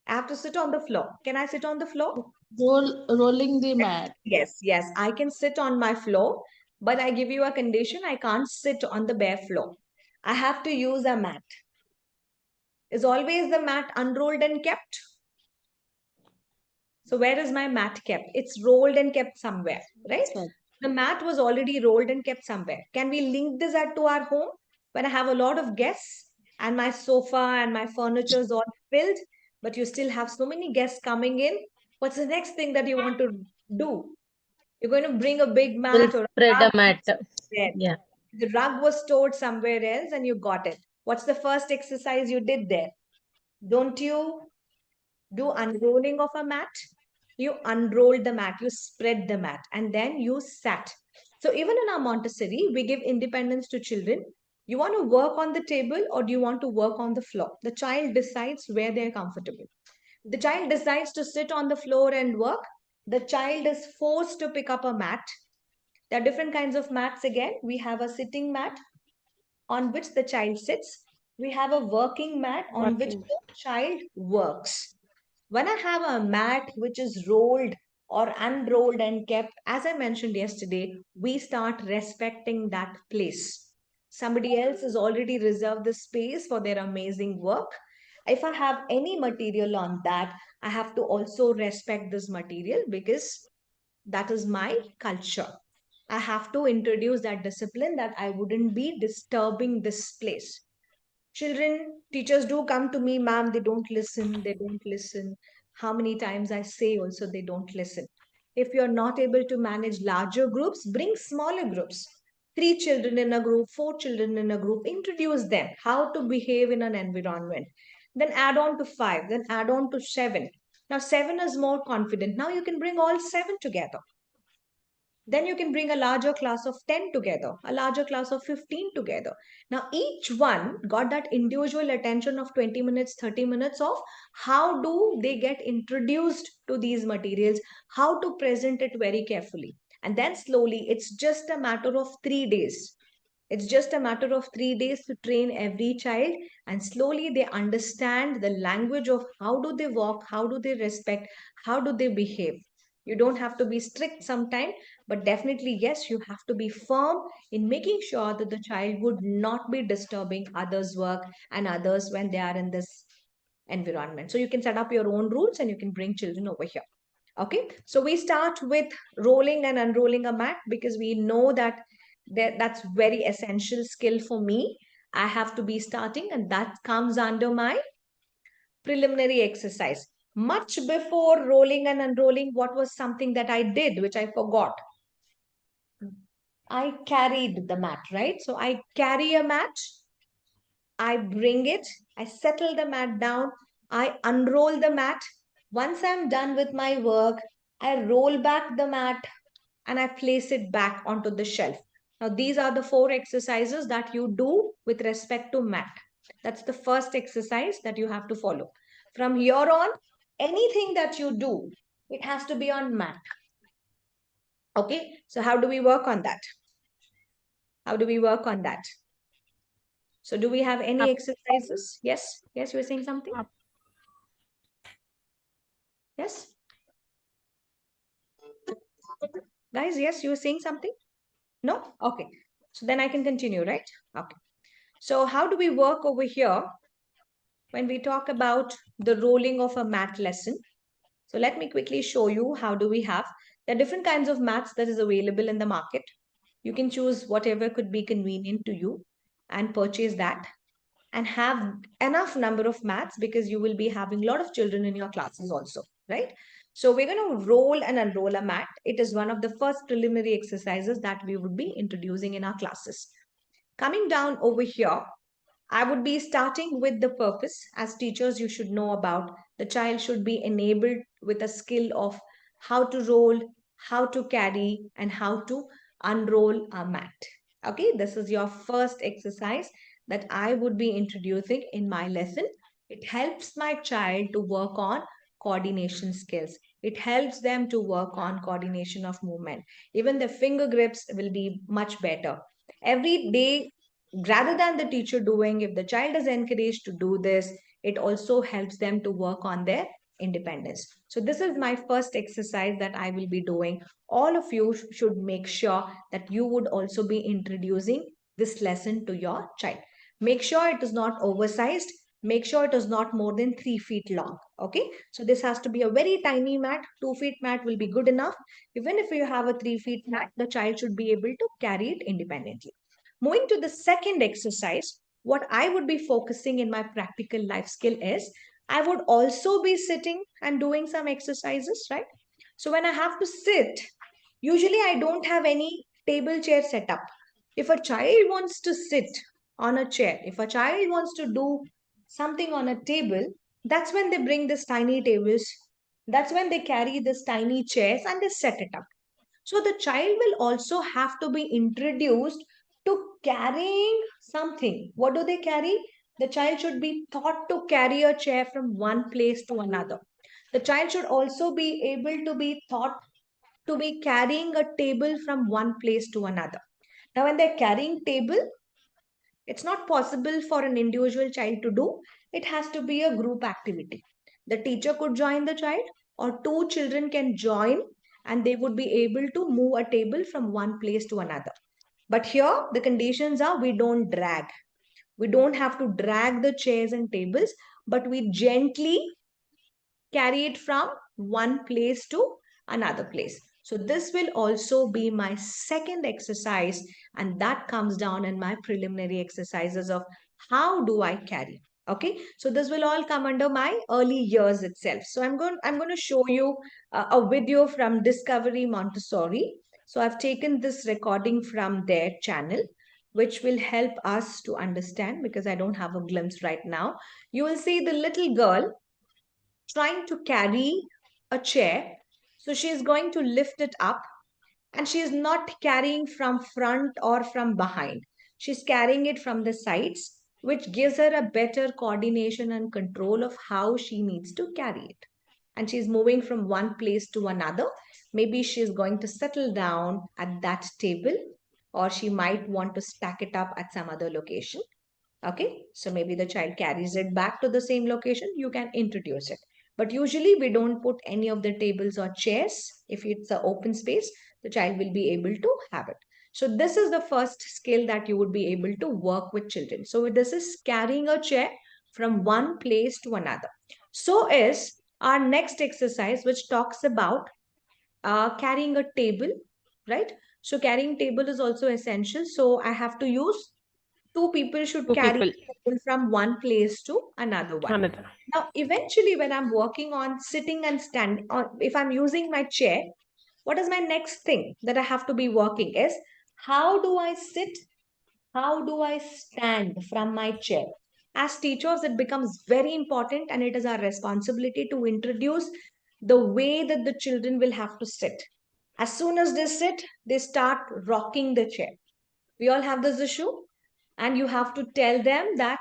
I have to sit on the floor. Can I sit on the floor? Rolling the mat. Yes, yes, I can sit on my floor, but I give you a condition. I can't sit on the bare floor. I have to use a mat. Is always the mat unrolled and kept? So where is my mat kept? It's rolled and kept somewhere, right? The mat was already rolled and kept somewhere. Can we link this to our home? When I have a lot of guests and my sofa and my furniture is all filled, but you still have so many guests coming in, what's the next thing that you want to do? You're going to bring a big We'll mat or a spread a rug mat. there. Yeah. The rug was stored somewhere else and you got it. What's the first exercise you did there? Don't you do unrolling of a mat? You unroll the mat, you spread the mat, and then you sat. So even in our Montessori, we give independence to children. You want to work on the table or do you want to work on the floor? The child decides where they're comfortable. The child decides to sit on the floor and work. The child is forced to pick up a mat. There are different kinds of mats again. We have a sitting mat on which the child sits. We have a working mat on which Working. the child works. When I have a mat which is rolled or unrolled and kept, as I mentioned yesterday, we start respecting that place. Somebody else has already reserved the space for their amazing work. If I have any material on that, I have to also respect this material because that is my culture. I have to introduce that discipline that I wouldn't be disturbing this place. Children, teachers do come to me, ma'am, they don't listen. How many times I say also they don't listen. If you're not able to manage larger groups, bring smaller groups. 3 children in a group, 4 children in a group, introduce them how to behave in an environment. Then add on to 5, then add on to 7. Now 7 is more confident. Now you can bring all 7 together. Then you can bring a larger class of 10 together, a larger class of 15 together. Now, each one got that individual attention of 20 minutes, 30 minutes of how do they get introduced to these materials, how to present it very carefully. And then slowly, it's just a matter of 3 days. It's just a matter of 3 days to train every child, and slowly they understand the language of how do they walk, how do they respect, how do they behave. You don't have to be strict sometimes, but definitely, yes, you have to be firm in making sure that the child would not be disturbing others' work and others when they are in this environment. So you can set up your own rules and you can bring children over here. Okay, so we start with rolling and unrolling a mat because we know that that's very essential skill for me. I have to be starting, and that comes under my preliminary exercise. Much before rolling and unrolling, what was something that I did, which I forgot? I carried the mat, right? So I carry a mat, I bring it, I settle the mat down, I unroll the mat. Once I'm done with my work, I roll back the mat and I place it back onto the shelf. Now, these are the 4 exercises that you do with respect to mat. That's the first exercise that you have to follow. From here on, anything that you do, it has to be on mat. Okay, so how do we work on that? How do we work on that? So do we have any Up. exercises? Yes, yes, you were saying something? Up. Yes? Guys, yes, you were saying something? No? Okay. So then I can continue, right? Okay. So how do we work over here when we talk about the rolling of a math lesson? So let me quickly show you how do we have. There are different kinds of maths that is available in the market. You can choose whatever could be convenient to you and purchase that and have enough number of maths because you will be having a lot of children in your classes also, right? So we're going to roll and unroll a mat. It is one of the first preliminary exercises that we would be introducing in our classes. Coming down over here, I would be starting with the purpose. As teachers, you should know about the child should be enabled with a skill of how to roll, how to carry, and how to unroll a mat. Okay, this is your first exercise that I would be introducing in my lesson. It helps my child to work on coordination skills. It helps them to work on coordination of movement. Even the finger grips will be much better. Every day, rather than the teacher doing, if the child is encouraged to do this, it also helps them to work on their independence. So this is my first exercise that I will be doing. All of you should make sure that you would also be introducing this lesson to your child. Make sure it is not oversized. Make sure it is not more than 3 feet long. Okay, so this has to be a very tiny mat. 2 feet mat will be good enough. Even if you have a 3 feet mat, the child should be able to carry it independently. Moving to the second exercise, what I would be focusing in my practical life skill is I would also be sitting and doing some exercises, right? So when I have to sit, usually I don't have any table chair set up. If a child wants to sit on a chair, if a child wants to do something on a table, that's when they bring this tiny tables. That's when they carry this tiny chairs and they set it up. So the child will also have to be introduced to carrying something. What do they carry? The child should be taught to carry a chair from one place to another. The child should also be able to be taught to be carrying a table from one place to another. Now, when they're carrying table, it's not possible for an individual child to do. It has to be a group activity. The teacher could join the child, or two children can join, and they would be able to move a table from one place to another. But here, the conditions are we don't drag. We don't have to drag the chairs and tables, but we gently carry it from one place to another place. So this will also be my second exercise, and that comes down in my preliminary exercises of how do I carry. Okay, so this will all come under my early years itself. So I'm going to show you a video from Discovery Montessori. So I've taken this recording from their channel, which will help us to understand because I don't have a glimpse right now. You will see the little girl trying to carry a chair. So she is going to lift it up, and she is not carrying from front or from behind. She's carrying it from the sides, which gives her a better coordination and control of how she needs to carry it. And she's moving from one place to another. Maybe she's going to settle down at that table, or she might want to stack it up at some other location. Okay, so maybe the child carries it back to the same location. You can introduce it. But usually we don't put any of the tables or chairs. If it's an open space, the child will be able to have it. So this is the first skill that you would be able to work with children. So this is carrying a chair from one place to another. So is our next exercise, which talks about carrying a table, right? So carrying table is also essential. So I have to use two people should Two carry people. from one place to another one. Another. Now, eventually, when I'm working on sitting and standing, or if I'm using my chair, what is my next thing that I have to be working is how do I sit? How do I stand from my chair? As teachers, it becomes very important, and it is our responsibility to introduce the way that the children will have to sit. As soon as they sit, they start rocking the chair. We all have this issue, and you have to tell them that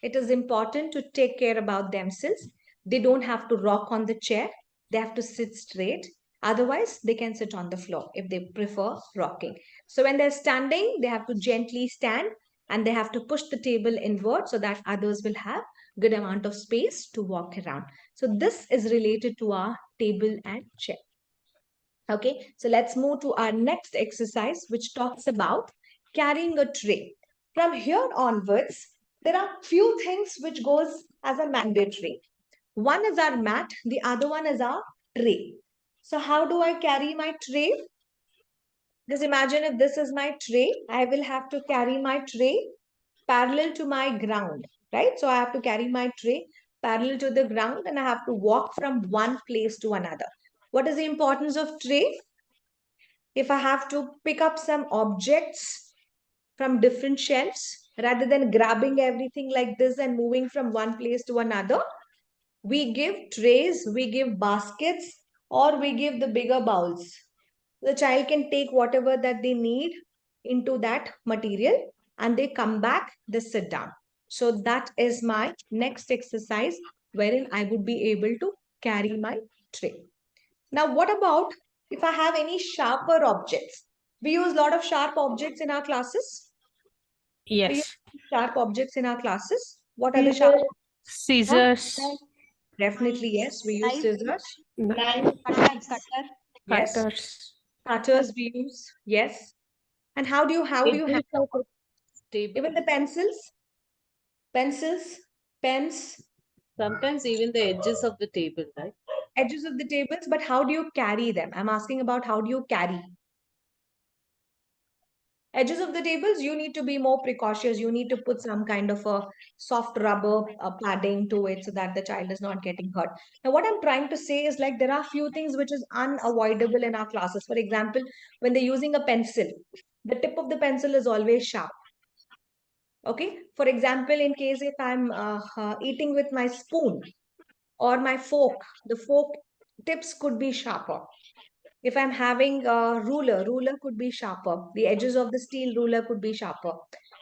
it is important to take care about themselves. They don't have to rock on the chair, they have to sit straight. Otherwise, they can sit on the floor if they prefer rocking. So when they're standing, they have to gently stand, and they have to push the table inward so that others will have good amount of space to walk around. So this is related to our table and chair. Okay, so let's move to our next exercise, which talks about carrying a tray. From here onwards, there are few things which goes as a mandatory. One is our mat, the other one is our tray. So how do I carry my tray? Just imagine if this is my tray, I will have to carry my tray parallel to my ground, right? So I have to carry my tray parallel to the ground and I have to walk from one place to another. What is the importance of tray? If I have to pick up some objects from different shelves, rather than grabbing everything like this and moving from one place to another, we give trays, we give baskets, or we give the bigger bowls. The child can take whatever that they need into that material and they come back, they sit down. So that is my next exercise wherein I would be able to carry my tray. Now, what about if I have any sharper objects? We use a lot of sharp objects in our classes. We use Yes. sharp objects in our classes. What are the sharp? Scissors, Definitely, yes. We use scissors. Yes. cutters. Cutters we use. Yes. And how do you handle even the pencils? Pencils, pens, Sometimes even the edges of the table, right? edges of the tables, but how do you carry them? I'm asking about how do you carry? Edges of the tables, you need to be more precautious. You need to put some kind of a soft rubber padding to it so that the child is not getting hurt. Now, what I'm trying to say is like there are few things which is unavoidable in our classes. For example, when they're using a pencil, the tip of the pencil is always sharp. Okay. For example, in case if I'm eating with my spoon or my fork, the fork tips could be sharper. If I'm having a ruler could be sharper. The edges of the steel ruler could be sharper.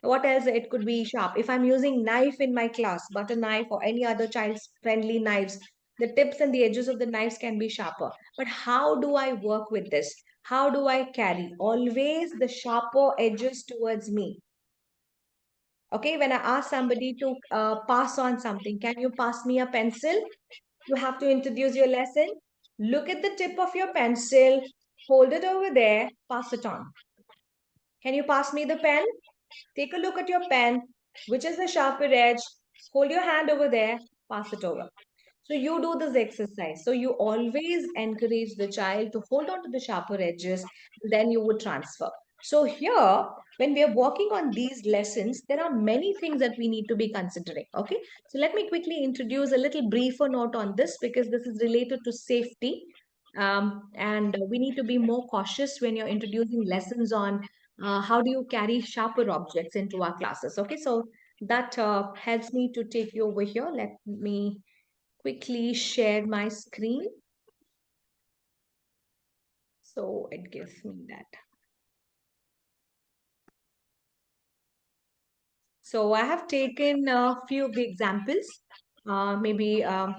What else? It could be sharp. If I'm using knife in my class, butter knife or any other child's friendly knives, the tips and the edges of the knives can be sharper. But how do I work with this? How do I carry? Always the sharper edges towards me. Okay, when I ask somebody to pass on something, can you pass me a pencil? You have to introduce your lesson. Look at the tip of your pencil, hold it over there, pass it on. Can you pass me the pen? Take a look at your pen, which is the sharper edge. Hold your hand over there, pass it over. So you do this exercise. So you always encourage the child to hold on to the sharper edges, then you would transfer. So here, when we are working on these lessons, there are many things that we need to be considering. Okay. So let me quickly introduce a little briefer note on this because this is related to safety. And we need to be more cautious when you're introducing lessons on how do you carry sharper objects into our classes. Okay. So that helps me to take you over here. Let me quickly share my screen. So it gives me that. So I have taken a few of the examples. Maybe I've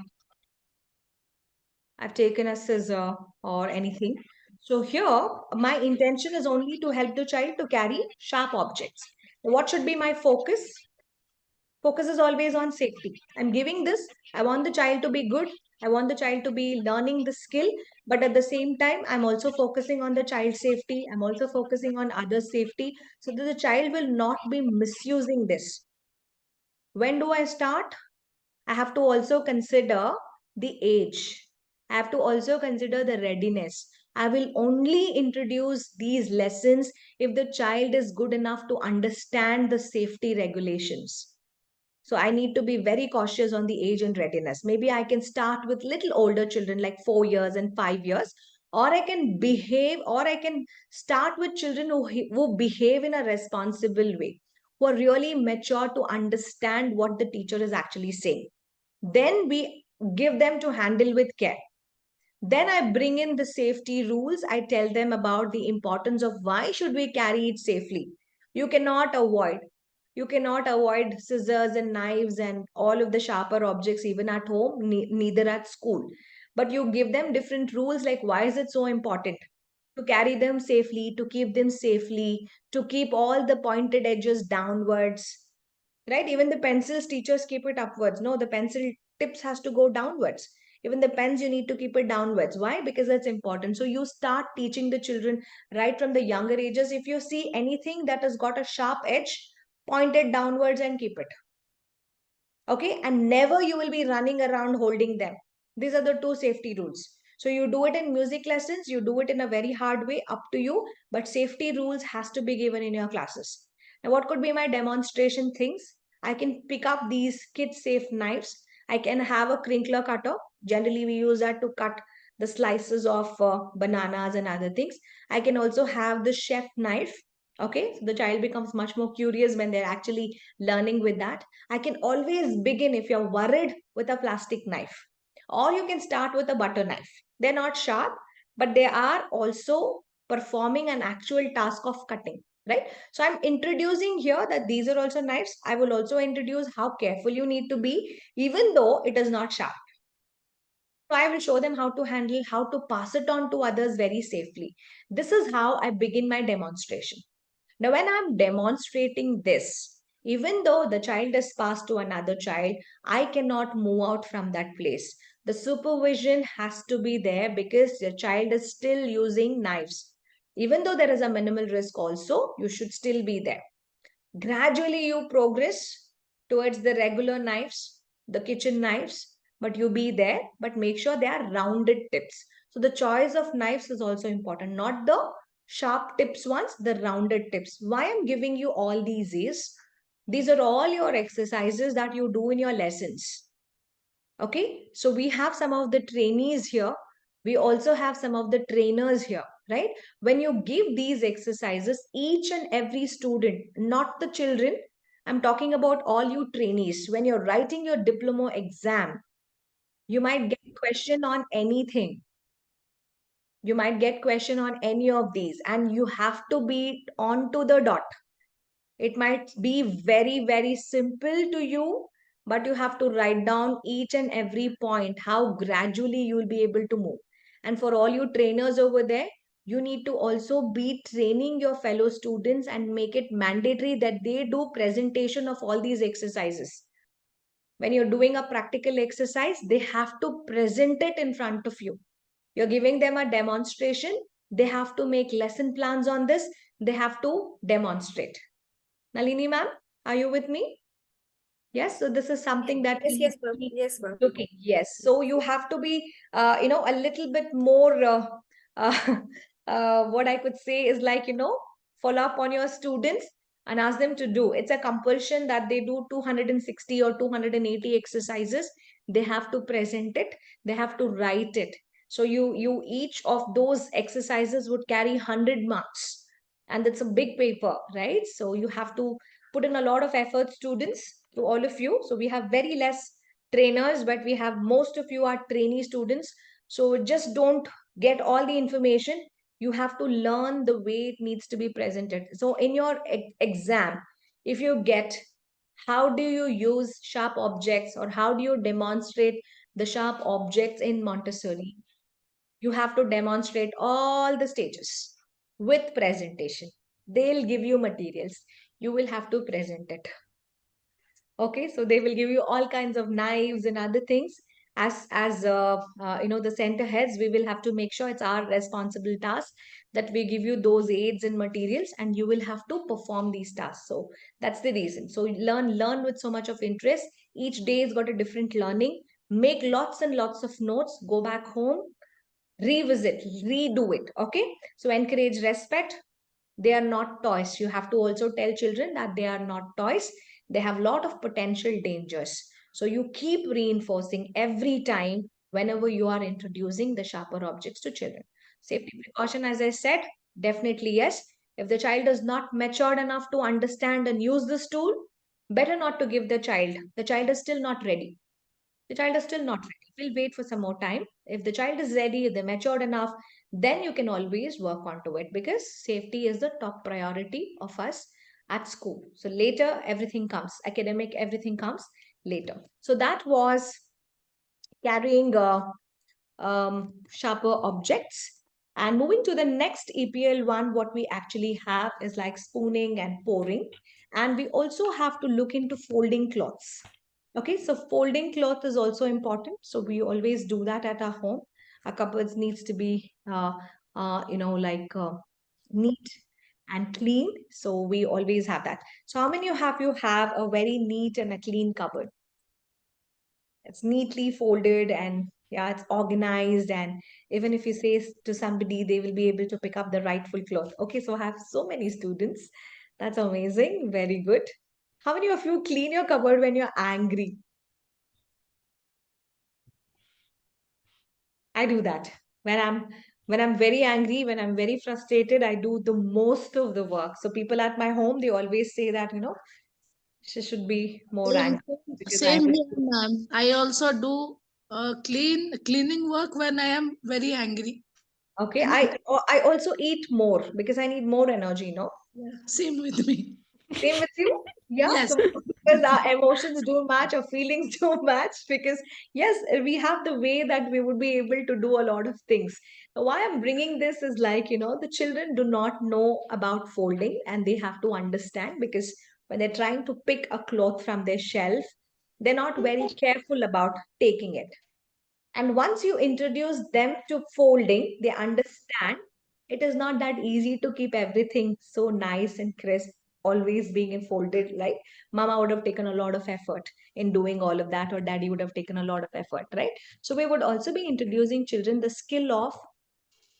taken a scissor or anything. So here, my intention is only to help the child to carry sharp objects. What should be my focus? Focus is always on safety. I'm giving this. I want the child to be good. I want the child to be learning the skill. But at the same time, I'm also focusing on the child's safety. I'm also focusing on others' safety so that the child will not be misusing this. When do I start? I have to also consider the age. I have to also consider the readiness. I will only introduce these lessons if the child is good enough to understand the safety regulations. So I need to be very cautious on the age and readiness. Maybe I can start with little older children like 4 years and 5 years, or I can start with children who behave in a responsible way, who are really mature to understand what the teacher is actually saying. Then we give them to handle with care. Then I bring in the safety rules. I tell them about the importance of why should we carry it safely. You cannot avoid. You cannot avoid scissors and knives and all of the sharper objects even at home, neither at school. But you give them different rules like why is it so important to carry them safely, to keep them safely, to keep all the pointed edges downwards, right? Even the pencils, teachers keep it upwards. No, the pencil tips has to go downwards. Even the pens, you need to keep it downwards. Why? Because that's important. So you start teaching the children right from the younger ages. If you see anything that has got a sharp edge, point it downwards and keep it. Okay, and never you will be running around holding them. These are the two safety rules. So you do it in music lessons, you do it in a very hard way, up to you, but safety rules has to be given in your classes. Now what could be my demonstration things? I can pick up these kid safe knives. I can have a crinkler cutter. Generally we use that to cut the slices of bananas and other things. I can also have the chef knife. Okay, so the child becomes much more curious when they're actually learning with that. I can always begin, if you're worried, with a plastic knife, or you can start with a butter knife. They're not sharp, but they are also performing an actual task of cutting, right? So I'm introducing here that these are also knives. I will also introduce how careful you need to be, even though it is not sharp. So I will show them how to handle, how to pass it on to others very safely. This is how I begin my demonstration. Now, when I'm demonstrating this, even though the child is passed to another child, I cannot move out from that place. The supervision has to be there because the child is still using knives. Even though there is a minimal risk also, you should still be there. Gradually, you progress towards the regular knives, the kitchen knives, but you be there, but make sure they are rounded tips. So the choice of knives is also important, not the sharp tips ones, the rounded tips. Why I'm giving you all these is, these are all your exercises that you do in your lessons. Okay, so we have some of the trainees here. We also have some of the trainers here, right? When you give these exercises, each and every student, not the children, I'm talking about all you trainees. When you're writing your diploma exam, you might get question on anything. You might get question on any of these, and you have to be on to the dot. It might be very, very simple to you, but you have to write down each and every point, how gradually you will be able to move. And for all you trainers over there, you need to also be training your fellow students and make it mandatory that they do presentation of all these exercises. When you're doing a practical exercise, they have to present it in front of you. You're giving them a demonstration. They have to make lesson plans on this. They have to demonstrate. Nalini ma'am, are you with me? Yes, so this is something that Yes, we yes, ma'am. keep Yes, ma'am. looking. Yes, so you have to be, a little bit more, uh, what I could say is like, follow up on your students and ask them to do. It's a compulsion that they do 260 or 280 exercises. They have to present it. They have to write it. So you each of those exercises would carry 100 marks, and it's a big paper, right? So you have to put in a lot of effort, students, to all of you. So we have very less trainers, but we have most of you are trainee students. So just don't get all the information. You have to learn the way it needs to be presented. So in your exam, if you get how do you use sharp objects or how do you demonstrate the sharp objects in Montessori, you have to demonstrate all the stages with presentation. They'll give you materials. You will have to present it. Okay, so they will give you all kinds of knives and other things. As the center heads, we will have to make sure it's our responsible task that we give you those aids and materials, and you will have to perform these tasks. So that's the reason. So learn with so much of interest. Each day has got a different learning. Make lots and lots of notes. Go back home, revisit, redo it. Okay, so encourage respect. They are not toys. You have to also tell children that they are not toys. They have a lot of potential dangers. So you keep reinforcing every time whenever you are introducing the sharper objects to children. Safety precaution, as I said, definitely yes. If the child is not matured enough to understand and use this tool, better not to give the child. The child is still not ready. The child is still not ready. We'll wait for some more time. If the child is ready, they're matured enough, then you can always work onto it, because safety is the top priority of us at school. So later, everything comes. Academic, everything comes later. So that was carrying sharper objects. And moving to the next EPL one, what we actually have is like spooning and pouring. And we also have to look into folding cloths. Okay, so folding cloth is also important. So we always do that at our home. Our cupboards needs to be, neat and clean. So we always have that. So how many of you have a very neat and a clean cupboard? It's neatly folded and yeah, it's organized. And even if you say to somebody, they will be able to pick up the rightful cloth. Okay, so I have so many students. That's amazing. Very good. How many of you clean your cupboard when you're angry? I do that. When I'm very angry, when I'm very frustrated, I do the most of the work. So people at my home, they always say that, she should be more Same, angry because I same will. here, ma'am. I also do cleaning work when I am very angry. Okay, And I also eat more because I need more energy. yeah, same with me. Same with you? Yeah, Yes. so because our emotions do match, our feelings do match, because yes, we have the way that we would be able to do a lot of things. Now, why I'm bringing this is like, the children do not know about folding and they have to understand because when they're trying to pick a cloth from their shelf, they're not very careful about taking it. And once you introduce them to folding, they understand it is not that easy to keep everything so nice and crisp, always being in folded. Like mama would have taken a lot of effort in doing all of that, or daddy would have taken a lot of effort, right? So we would also be introducing children the skill of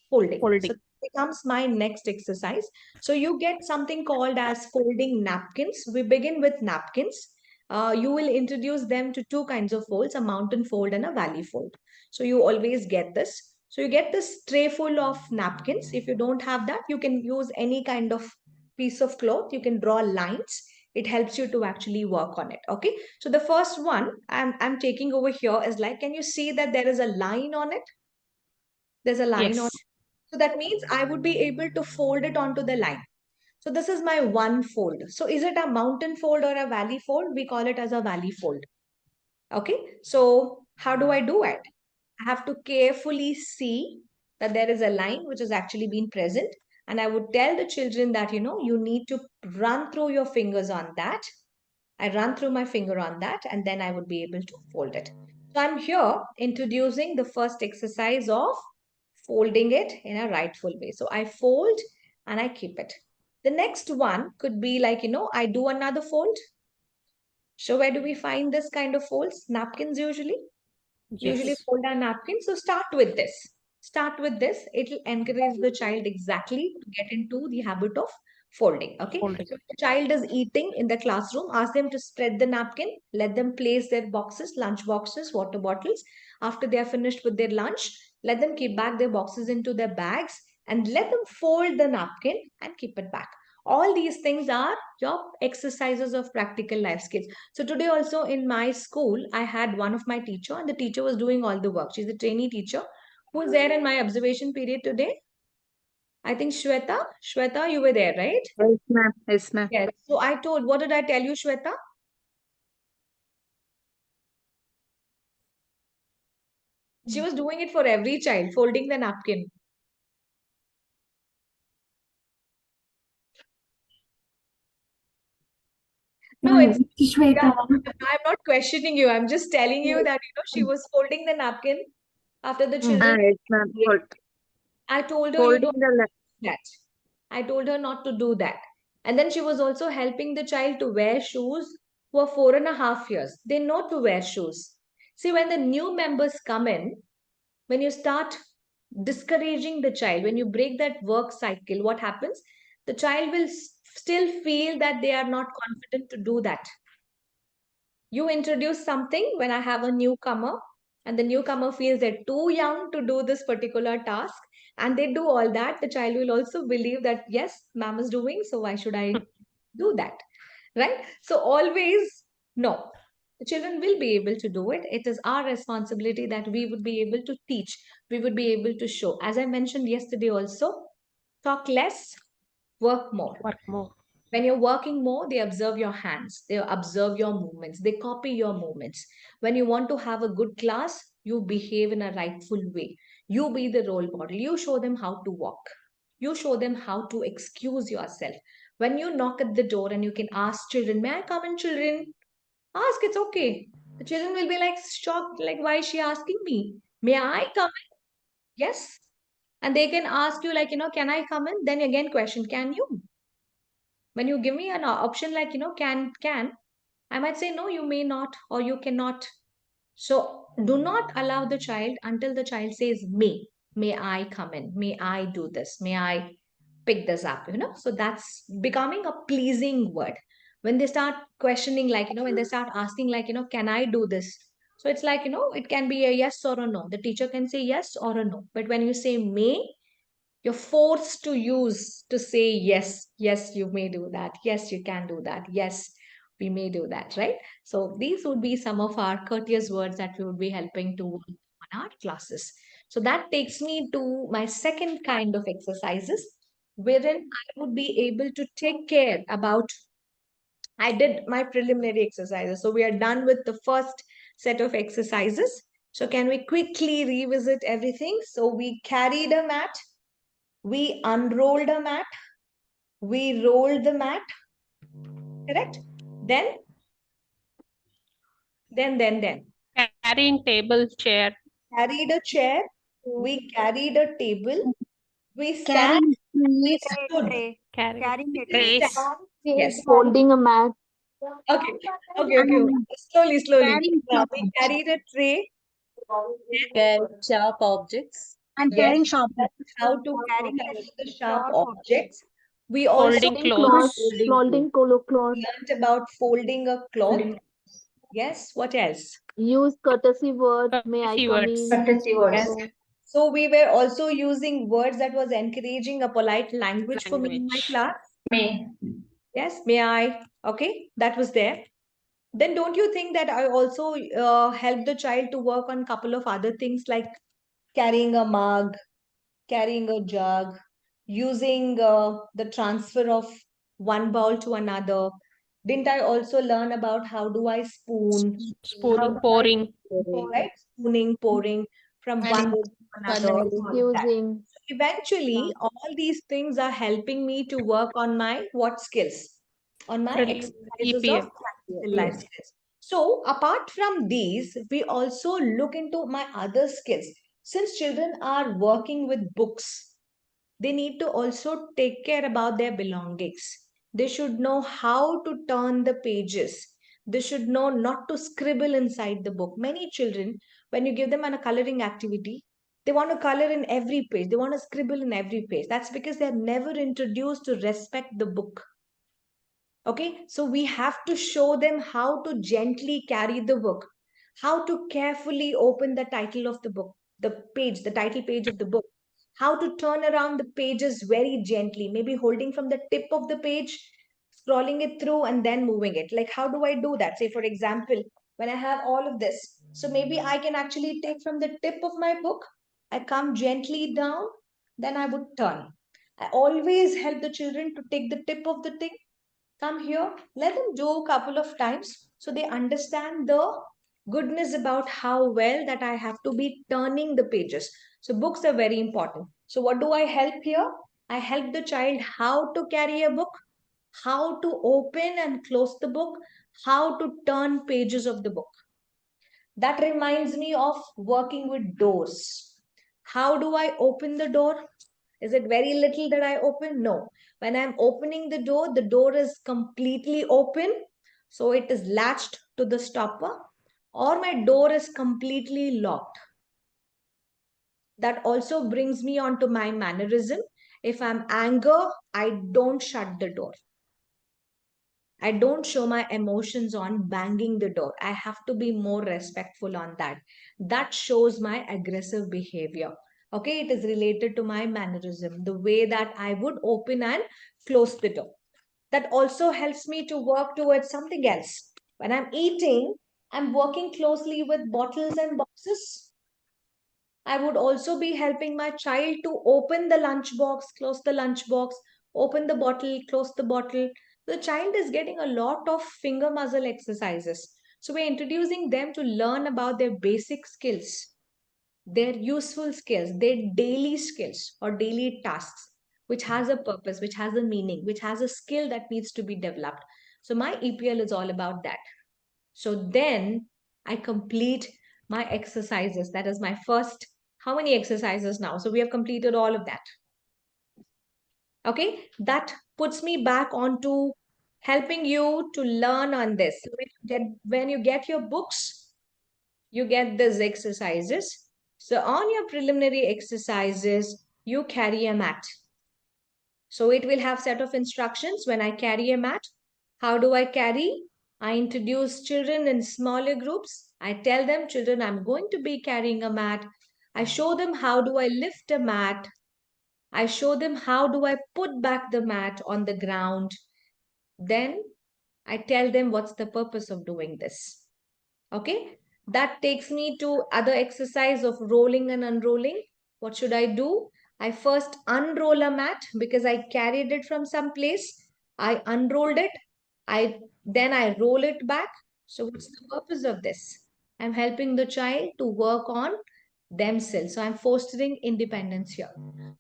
folding. So Folding. becomes my next exercise. So you get something called as folding napkins. We begin with napkins. You will introduce them to two kinds of folds, a mountain fold and a valley fold. So you always get this. So you get this tray full of napkins. If you don't have that, you can use any kind of piece of cloth. You can draw lines. It helps you to actually work on it. Okay. So the first one I'm taking over here is like, can you see that there is a line on it? There's a line on Yes. it. So that means I would be able to fold it onto the line. So this is my one fold. So is it a mountain fold or a valley fold? We call it as a valley fold. Okay. So how do I do it? I have to carefully see that there is a line which has actually been present. And I would tell the children that, you need to run through your fingers on that. I run through my finger on that and then I would be able to fold it. So I'm here introducing the first exercise of folding it in a rightful way. So I fold and I keep it. The next one could be like, I do another fold. So where do we find this kind of folds? Napkins usually. Usually Yes. fold our napkins. So start with this. Start with this. It will encourage the child exactly to get into the habit of folding. Okay. Folding. So if the child is eating in the classroom, ask them to spread the napkin. Let them place their boxes, lunch boxes, water bottles. After they are finished with their lunch, let them keep back their boxes into their bags and let them fold the napkin and keep it back. All these things are your exercises of practical life skills. So today also in my school, I had one of my teacher and the teacher was doing all the work. She's a trainee teacher who was there in my observation period today. I think Shweta. Shweta, you were there, right? Yes, ma'am. Yes, ma'am. Yes. So I told, what did I tell you, Shweta? She was doing it for every child, folding the napkin. No, it's yeah, I'm not questioning you. I'm just telling you that she was folding the napkin after the children. Yes, ma'am. I told her you Holding don't the do that. I told her not to do that. And then she was also helping the child to wear shoes who are 4.5 years. They know to wear shoes. See, when the new members come in, when you start discouraging the child, when you break that work cycle, what happens? The child will still feel that they are not confident to do that. You introduce something when I have a newcomer, and the newcomer feels they're too young to do this particular task, and they do all that, the child will also believe that, yes, ma'am is doing, so why should I do that? Right? So, always no. The children will be able to do it. It is our responsibility that we would be able to teach, we would be able to show. As I mentioned yesterday, also, talk less, work more. Work more. When you're working more, they observe your hands, they observe your movements, they copy your movements. When you want to have a good class, you behave in a rightful way. You be the role model. You show them how to walk. You show them how to excuse yourself. When you knock at the door and you can ask children, may I come in, children? Ask, it's okay. The children will be like shocked, like, why is she asking me? May I come in? Yes. And they can ask you, like, can I come in? Then again, question, can you? When you give me an option like, can, I might say, no, you may not, or you cannot. So do not allow the child until the child says, may I come in? May I do this? May I pick this up? So that's becoming a pleasing word. When they start questioning, like, when they start asking, like, can I do this? So it's like, it can be a yes or a no. The teacher can say yes or a no. But when you say may, you're forced to use to say yes, you may do that. Yes, you can do that. Yes, we may do that, right? So these would be some of our courteous words that we would be helping to work on our classes. So that takes me to my second kind of exercises, wherein I would be able to take care about. I did my preliminary exercises. So we are done with the first set of exercises. So can we quickly revisit everything? So we carried a mat, we unrolled a mat, we rolled the mat, correct? Then Carrying table, chair. carried a chair, we carried a table, we sat, we stood. Carrying We trays. stand. Yes. Holding a mat. Okay. Slowly. We carried a tray. Carry sharp objects. Yes. How to carry the sharp objects. We also Folding clothes. learned about folding a cloth. Yes. What else? Use courtesy word. May I Courtesy come words. in? Yes. So we were also using words that was encouraging a polite language for me in my Language. class. Yes, may I? Okay, that was there. Then don't you think that I also helped the child to work on a couple of other things like carrying a mug, carrying a jug, using the transfer of one bowl to another? Didn't I also learn about how do I spoon? How Spooning, do I, pouring. right? Spooning, pouring from one bowl to another. all that. Using. Eventually, all these things are helping me to work on my what skills? On my exercises of EPL. practical life skills. So, apart from these, we also look into my other skills. Since children are working with books, they need to also take care about their belongings. They should know how to turn the pages. They should know not to scribble inside the book. Many children, when you give them a coloring activity, they want to color in every page. They want to scribble in every page. That's because they're never introduced to respect the book. Okay, so we have to show them how to gently carry the book, how to carefully open the title of the book, the title page of the book, how to turn around the pages very gently, maybe holding from the tip of the page, scrolling it through, and then moving it. Like, how do I do that? Say, for example, when I have all of this, so maybe I can actually take from the tip of my book, I come gently down, then I would turn. I always help the children to take the tip of the thing, come here, let them do a couple of times so they understand the goodness about how well that I have to be turning the pages. So books are very important. So what do I help here? I help the child how to carry a book, how to open and close the book, how to turn pages of the book. That reminds me of working with doors. How do I open the door? Is it very little that I open? No. When I'm opening the door is completely open. So it is latched to the stopper, or my door is completely locked. That also brings me on to my mannerism. If I'm angry, I don't shut the door. I don't show my emotions on banging the door. I have to be more respectful on that. That shows my aggressive behavior. Okay, it is related to my mannerism, the way that I would open and close the door. That also helps me to work towards something else. When I'm eating, I'm working closely with bottles and boxes. I would also be helping my child to open the lunch box, close the lunch box, open the bottle, close the bottle. The child is getting a lot of finger muscle exercises. So we're introducing them to learn about their basic skills, their useful skills, their daily skills or daily tasks, which has a purpose, which has a meaning, which has a skill that needs to be developed. So my EPL is all about that. So then I complete my exercises. That is my first, how many exercises now? So we have completed all of that. Okay, that puts me back onto helping you to learn on this. So when you get your books, you get these exercises. So on your preliminary exercises, you carry a mat. So it will have set of instructions when I carry a mat. How do I carry? I introduce children in smaller groups. I tell them, children, I'm going to be carrying a mat. I show them how do I lift a mat. I show them how do I put back the mat on the ground. Then I tell them what's the purpose of doing this. Okay, that takes me to other exercise of rolling and unrolling. What should I do? I first unroll a mat because I carried it from some place. I unrolled it. Then I roll it back. So what's the purpose of this? I'm helping the child to work on themselves. So I'm fostering independence here.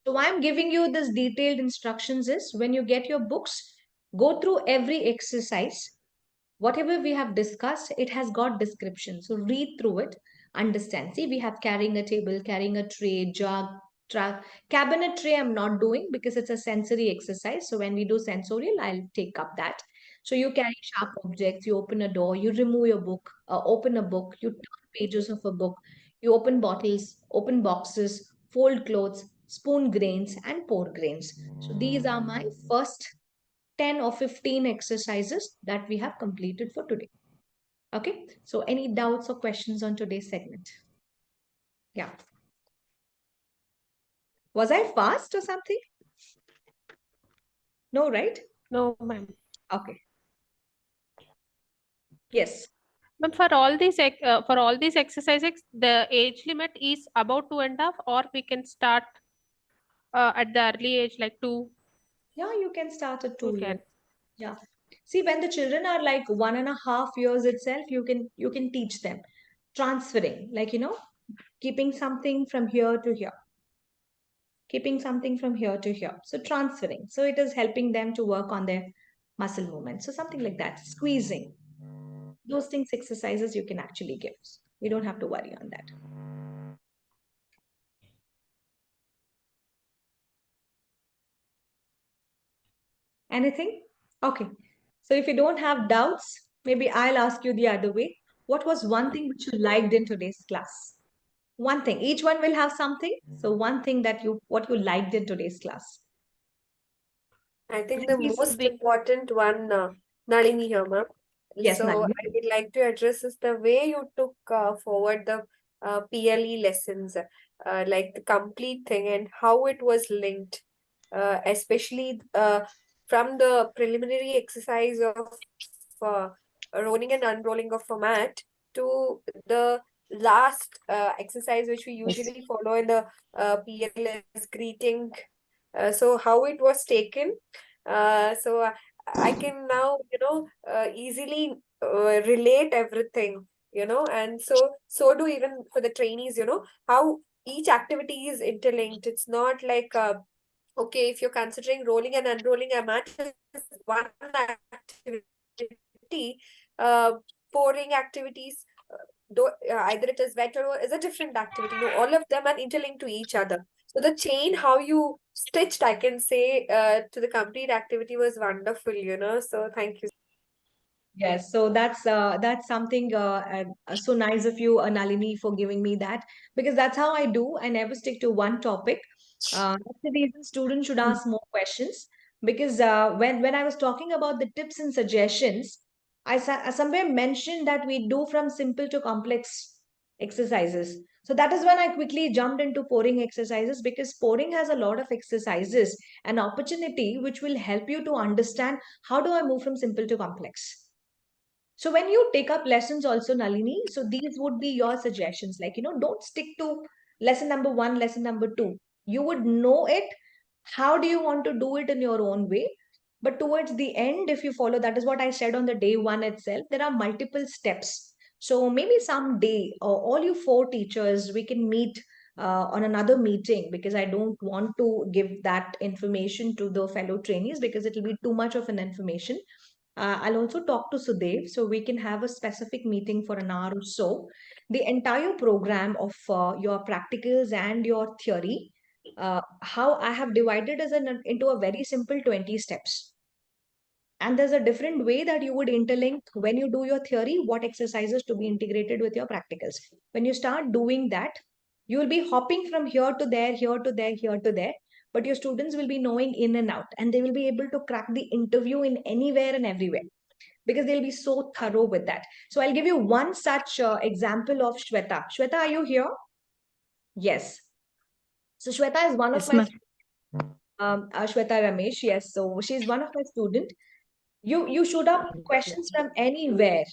So why I'm giving you this detailed instructions is when you get your books, go through every exercise. Whatever we have discussed, it has got description. So read through it, understand. See, we have carrying a table, carrying a tray, jug, truck, cabinet tray. I'm not doing because it's a sensory exercise. So when we do sensorial, I'll take up that. So you carry sharp objects, you open a door, you remove your book, open a book, you turn pages of a book, you open bottles, open boxes, fold clothes, spoon grains, and pour grains. So these are my first 10 or 15 exercises that we have completed for today. Okay, so any doubts or questions on today's segment? Yeah. Was I fast or something? No, right? No, ma'am. Okay. Yes. But for all these exercises, the age limit is about 2.5, or we can start at the early age, like 2. Yeah, you can start at 2 Okay. years. Yeah. See, when the children are like 1.5 years itself, you can teach them transferring, like keeping something from here to here, keeping something from here to here. So transferring. So it is helping them to work on their muscle movement. So something like that, squeezing. Those things, exercises you can actually give. You don't have to worry on that. Anything? Okay. So if you don't have doubts, maybe I'll ask you the other way. What was one thing which you liked in today's class? One thing. Each one will have something. So one thing that what you liked in today's class. I think Let the me most We- important one, Nalini here, ma'am. Yes, So Nalini. I would like to address is the way you took forward the PLE lessons, like the complete thing and how it was linked, especially from the preliminary exercise of uh, rolling and unrolling of a mat to the last exercise which we Yes. usually follow in the PLS greeting. So how it was taken. So I can now, easily relate everything, and so do even for the trainees, how each activity is interlinked. It's not like okay, if you're considering rolling and unrolling a mat is one activity, uh, pouring activities, though either it is wet or is a different activity. No, all of them are interlinked to each other. So the chain, how you stitched, I can say, to the complete activity was wonderful, So thank you. Yes, so that's something so nice of you, Nalini, for giving me that, because that's how I do. I never stick to one topic. That's the reason students should ask more questions. Because when I was talking about the tips and suggestions, I somewhere mentioned that we do from simple to complex exercises. So that is when I quickly jumped into pouring exercises, because pouring has a lot of exercises, an opportunity which will help you to understand how do I move from simple to complex. So when you take up lessons also, Nalini, so these would be your suggestions. Like, don't stick to lesson number 1, lesson number 2. You would know it. How do you want to do it in your own way? But towards the end, if you follow, that is what I said on the day 1 itself, there are multiple steps. So maybe someday, all you 4 teachers, we can meet on another meeting, because I don't want to give that information to the fellow trainees because it will be too much of an information. I'll also talk to Sudev so we can have a specific meeting for an hour or so. The entire program of your practicals and your theory, how I have divided as into a very simple 20 steps. And there's a different way that you would interlink when you do your theory, what exercises to be integrated with your practicals. When you start doing that, you will be hopping from here to there, here to there, here to there. But your students will be knowing in and out, and they will be able to crack the interview in anywhere and everywhere because they'll be so thorough with that. So I'll give you one such example of Shweta. Shweta, are you here? Yes. So Shweta is one of Yes, my ma'am. Shweta Ramesh. Yes. So she's one of my student. You shoot up questions from anywhere.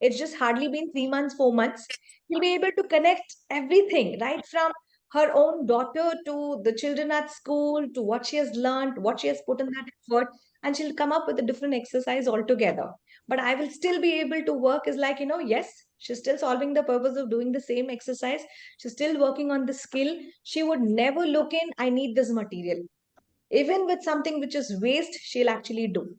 It's just hardly been 3 months, 4 months. You'll be able to connect everything, right from her own daughter to the children at school to what she has learned, what she has put in that effort, and she'll come up with a different exercise altogether. But I will still be able to work is like, yes, she's still solving the purpose of doing the same exercise. She's still working on the skill. She would never look in, I need this material. Even with something which is waste, she'll actually do.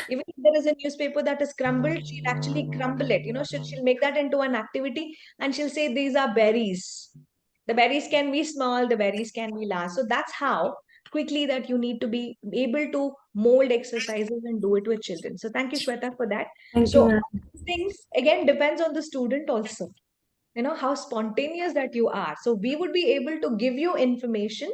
Even if there is a newspaper that is crumbled, she'll actually crumble it. She'll make that into an activity and she'll say, these are berries. The berries can be small, the berries can be large. So that's how quickly that you need to be able to mold exercises and do it with children. So thank you, Shweta, for that. Thank So you, all ma'am. these things again depends on the student also. How spontaneous that you are. So we would be able to give you information,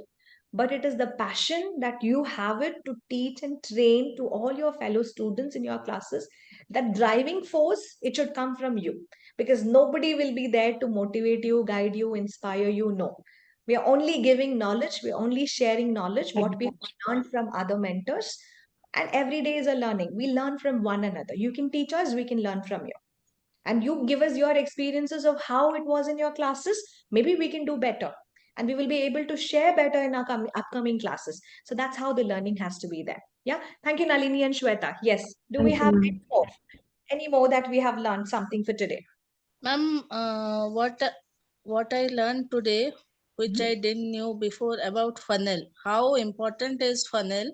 but it is the passion that you have it to teach and train to all your fellow students in your classes. That driving force, it should come from you, because nobody will be there to motivate you, guide you, inspire you. No, we are only giving knowledge, we are only sharing knowledge what we have learned from other mentors. And every day is a learning. We learn from one another. You can teach us, we can learn from you, and you give us your experiences of how it was in your classes. Maybe we can do better, and we will be able to share better in our upcoming classes. So that's how the learning has to be there. Yeah, thank you, Nalini and Shweta. Yes, do we Thank you, have ma'am. any more that we have learned something for today? Ma'am, what I learned today, which Mhm. I didn't know before about funnel. How important is funnel?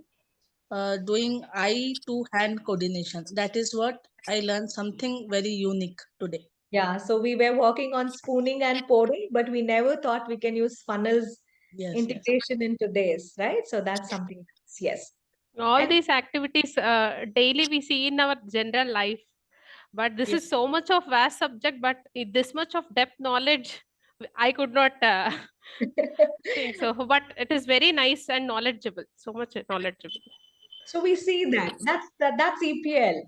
Doing eye to hand coordination. That is what I learned something very unique today. Yeah, so we were working on spooning and pouring, but we never thought we can use funnels Yes, yes. integration into this, right? So that's something else. Yes. All And these activities daily we see in our general life, but this yeah. is so much of vast subject, but this much of depth knowledge I could not think so, but it is very nice and knowledgeable, so much knowledgeable. So we see that. That's EPL.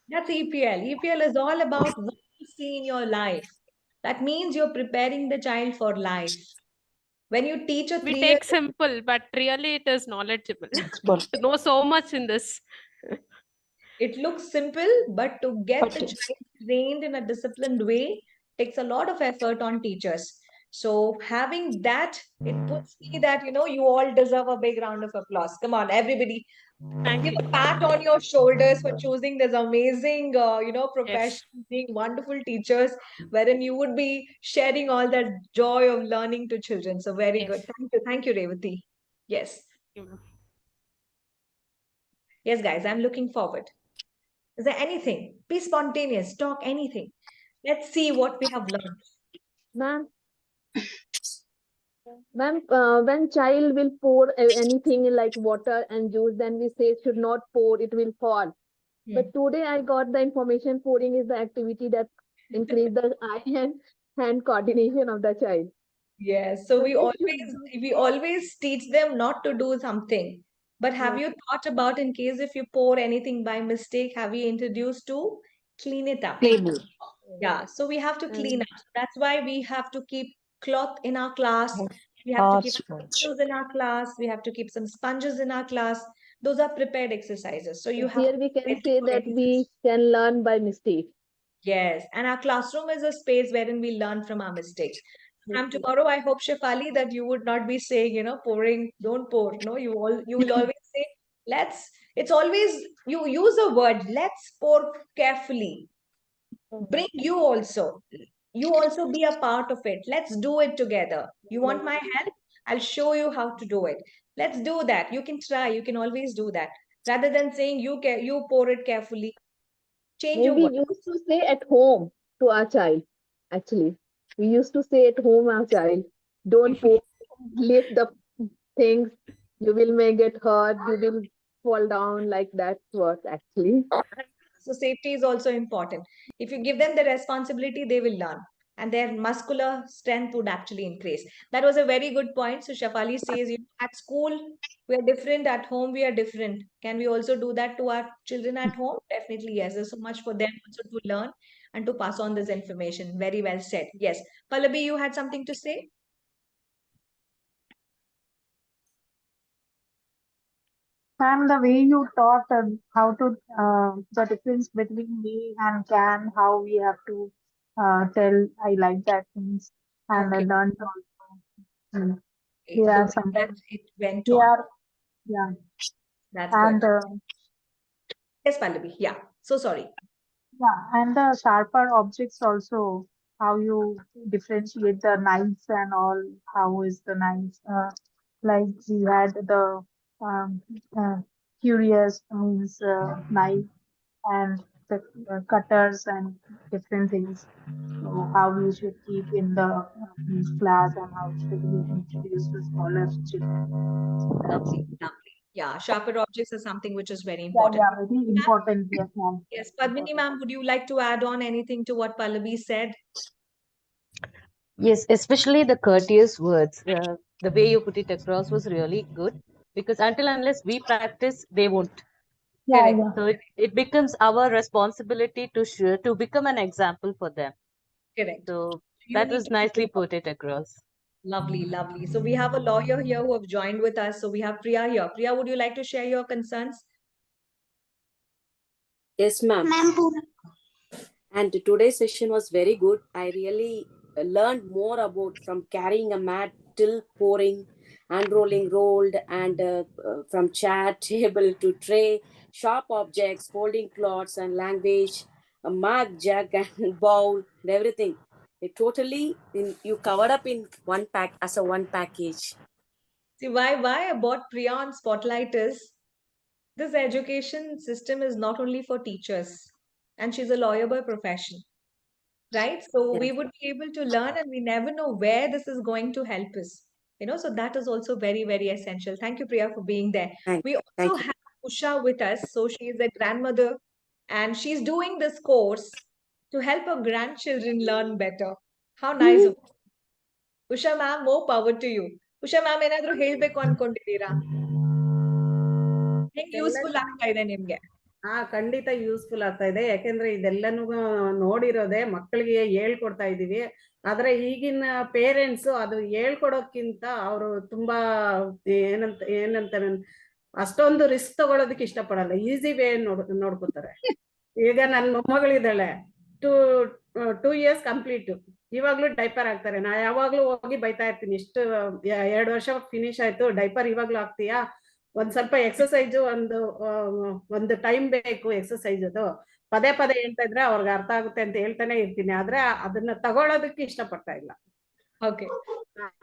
That's EPL. EPL is all about what you see in your life. That means you're preparing the child for life. When you teach a We 3 year, take simple, but really it is knowledgeable Expert. to know so much in this. it looks simple, but to get the child trained in a disciplined way takes a lot of effort on teachers. So having that, it puts me that, you all deserve a big round of applause. Come on, everybody. Thank Give you. a pat on your shoulders for choosing this amazing, Yes, profession, being wonderful teachers, wherein you would be sharing all that joy of learning to children. So very good. yes. Thank you, Revati. Yes, Thank you. yes, guys, I'm looking forward. Is there anything? Be spontaneous. Talk anything. Let's see what we have learned. Ma'am, ma'am, when child will pour anything like water and juice, then we say should not pour, it will fall. Hmm. But today I got the information pouring is the activity that increase the eye and hand coordination of the child. Yes. So So we they always should do. we always teach them not to do something. But have Yes. you thought about in case if you pour anything by mistake, have you introduced to clean it up? Playbook. Yeah, so we have to clean And up. That's why we have to keep cloth in our class. We have to Hard keep sponge. tissues in our class. We have to keep some sponges in our class. Those are prepared exercises. So so you have here to we be can ready say for that anything. we can learn by mistake. Yes, and our classroom is a space wherein we learn from our mistakes. From Okay. tomorrow, I hope, Shefali, that you would not be saying, pouring, don't pour. No, you will always say, let's, it's always, you use a word, let's pour carefully. Bring you also be a part of it. Let's do it together. You want my help? I'll show you how to do it. Let's do that. You can try, you can always do that, rather than saying you pour it carefully. Change your We word. used to say at home to our child, actually. We used to say at home our child, don't pour, lift the things, you will may get hurt, you will fall down, like that was actually. So safety is also important. If you give them the responsibility, they will learn, and their muscular strength would actually increase. That was a very good point. So Shafali says, at school we are different, at home we are different. Can we also do that to our children at home? Definitely yes. There's so much for them also to learn and to pass on this information. Very well said. Yes, Pallavi, you had something to say. And the way you taught how to the difference between me and can, how we have to tell I like that things, and I Okay, learned also. okay. There The are way that sometimes it went they on. are, yeah, That's good. and Yes, Pallavi. Yeah. So sorry. yeah, and the sharper objects also, how you differentiate the knives and all, how is the knives, like we had the um, uh, curious means knife and the cutters and different things. So how we should keep in the means class, and how should we introduce the smaller children. That's, Lovely, lovely. Yeah, sharper objects is something which is very yeah, important. yeah, very Ma'am, important. Yes, ma'am. yes, Padmini Important. ma'am, would you like to add on anything to what Pallavi said? Yes, especially the courteous words. The way you put it across was really good because until unless we practice, they won't. Yeah, Correct, yeah. So it becomes our responsibility to become an example for them. correct. So You that need was to nicely put it across. lovely, lovely. So we have a lawyer here who have joined with us. So we have Priya here. Priya, would you like to share your concerns? Yes, ma'am. Ma'am, And today's session was very good. I really learned more about from carrying a mat till pouring, unrolling rolled, and from chair, table to tray, sharp objects, folding cloths, and language, a mug, jug, and bowl, and everything. It totally you covered up in one pack as a one package. See, why I bought Priya on Spotlight is this education system is not only for teachers, and she's a lawyer by profession, right? So we Yes. would be able to learn, and we never know where this is going to help us. So that is also very, very essential. Thank you, Priya, for being there. We also Thank you. have Usha with us. So she is a grandmother, and she's doing this course to help her grandchildren learn better. How nice of Usha ma'am, more power to you. Usha ma'am, ಏನಾದ್ರೂ ಹೇಳ್ಬೇಕು ಅನ್ಕೊಂಡಿದ್ದೀರಾ? ಹೆಂಗ್ useful ಆಗ್ತಾ ಇದೆ ನಿಮ್ಗೆ? ಖಂಡಿತ useful ಆಗ್ತಾ ಇದೆ. ಯಾಕೆಂದ್ರೆ ಇದೆಲ್ಲನೂ ನೋಡಿರೋದೆ ಮಕ್ಕಳಿಗೆ ಹೇಳ್ಕೊಡ್ತಾ ಇದೀವಿ. ಆದ್ರೆ ಈಗಿನ ಪೇರೆಂಟ್ಸ್ ಅದು ಹೇಳ್ಕೊಡೋಕ್ಕಿಂತ ಅವರು ತುಂಬಾ ಏನಂತ ಅಷ್ಟೊಂದು ರಿಸ್ಕ್ ತಗೊಳೋದಕ್ಕೆ ಇಷ್ಟಪಡಲ್ಲ. ಈಸಿ ವೇ ನೋಡ್ಕೋತಾರೆ. ಈಗ ನನ್ನ ಮೊಮ್ಮಗಳಿದ್ದಾಳೆ, 2 years ಕಂಪ್ಲೀಟ್. ಇವಾಗ್ಲೂ ಡೈಪರ್ ಹಾಕ್ತಾರೆ. ನಾ ಯಾವಾಗ್ಲೂ ಹೋಗಿ ಬೈತಾ ಇರ್ತೀನಿ, ಇಷ್ಟು 2 ವರ್ಷ ಫಿನಿಶ್ ಆಯ್ತು, ಡೈಪರ್ ಇವಾಗ್ಲೂ ಹಾಕ್ತೀಯಾ? ಒಂದ್ ಸ್ವಲ್ಪ ಎಕ್ಸಸೈಜ್ ಒಂದು ಟೈಮ್ ಬೇಕು ಎಕ್ಸಸೈಜ್ ಅದು. ಪದೇ ಪದೇ ಹೇಳ್ತಾ ಇದ್ರೆ ಅವ್ರಿಗೆ ಅರ್ಥ ಆಗುತ್ತೆ ಅಂತ ಹೇಳ್ತಾನೆ ಇರ್ತೀನಿ. ಆದ್ರೆ ಅದನ್ನ ತಗೊಳ್ಳೋದಕ್ಕೆ ಇಷ್ಟಪಡ್ತಾ ಇಲ್ಲ. Okay.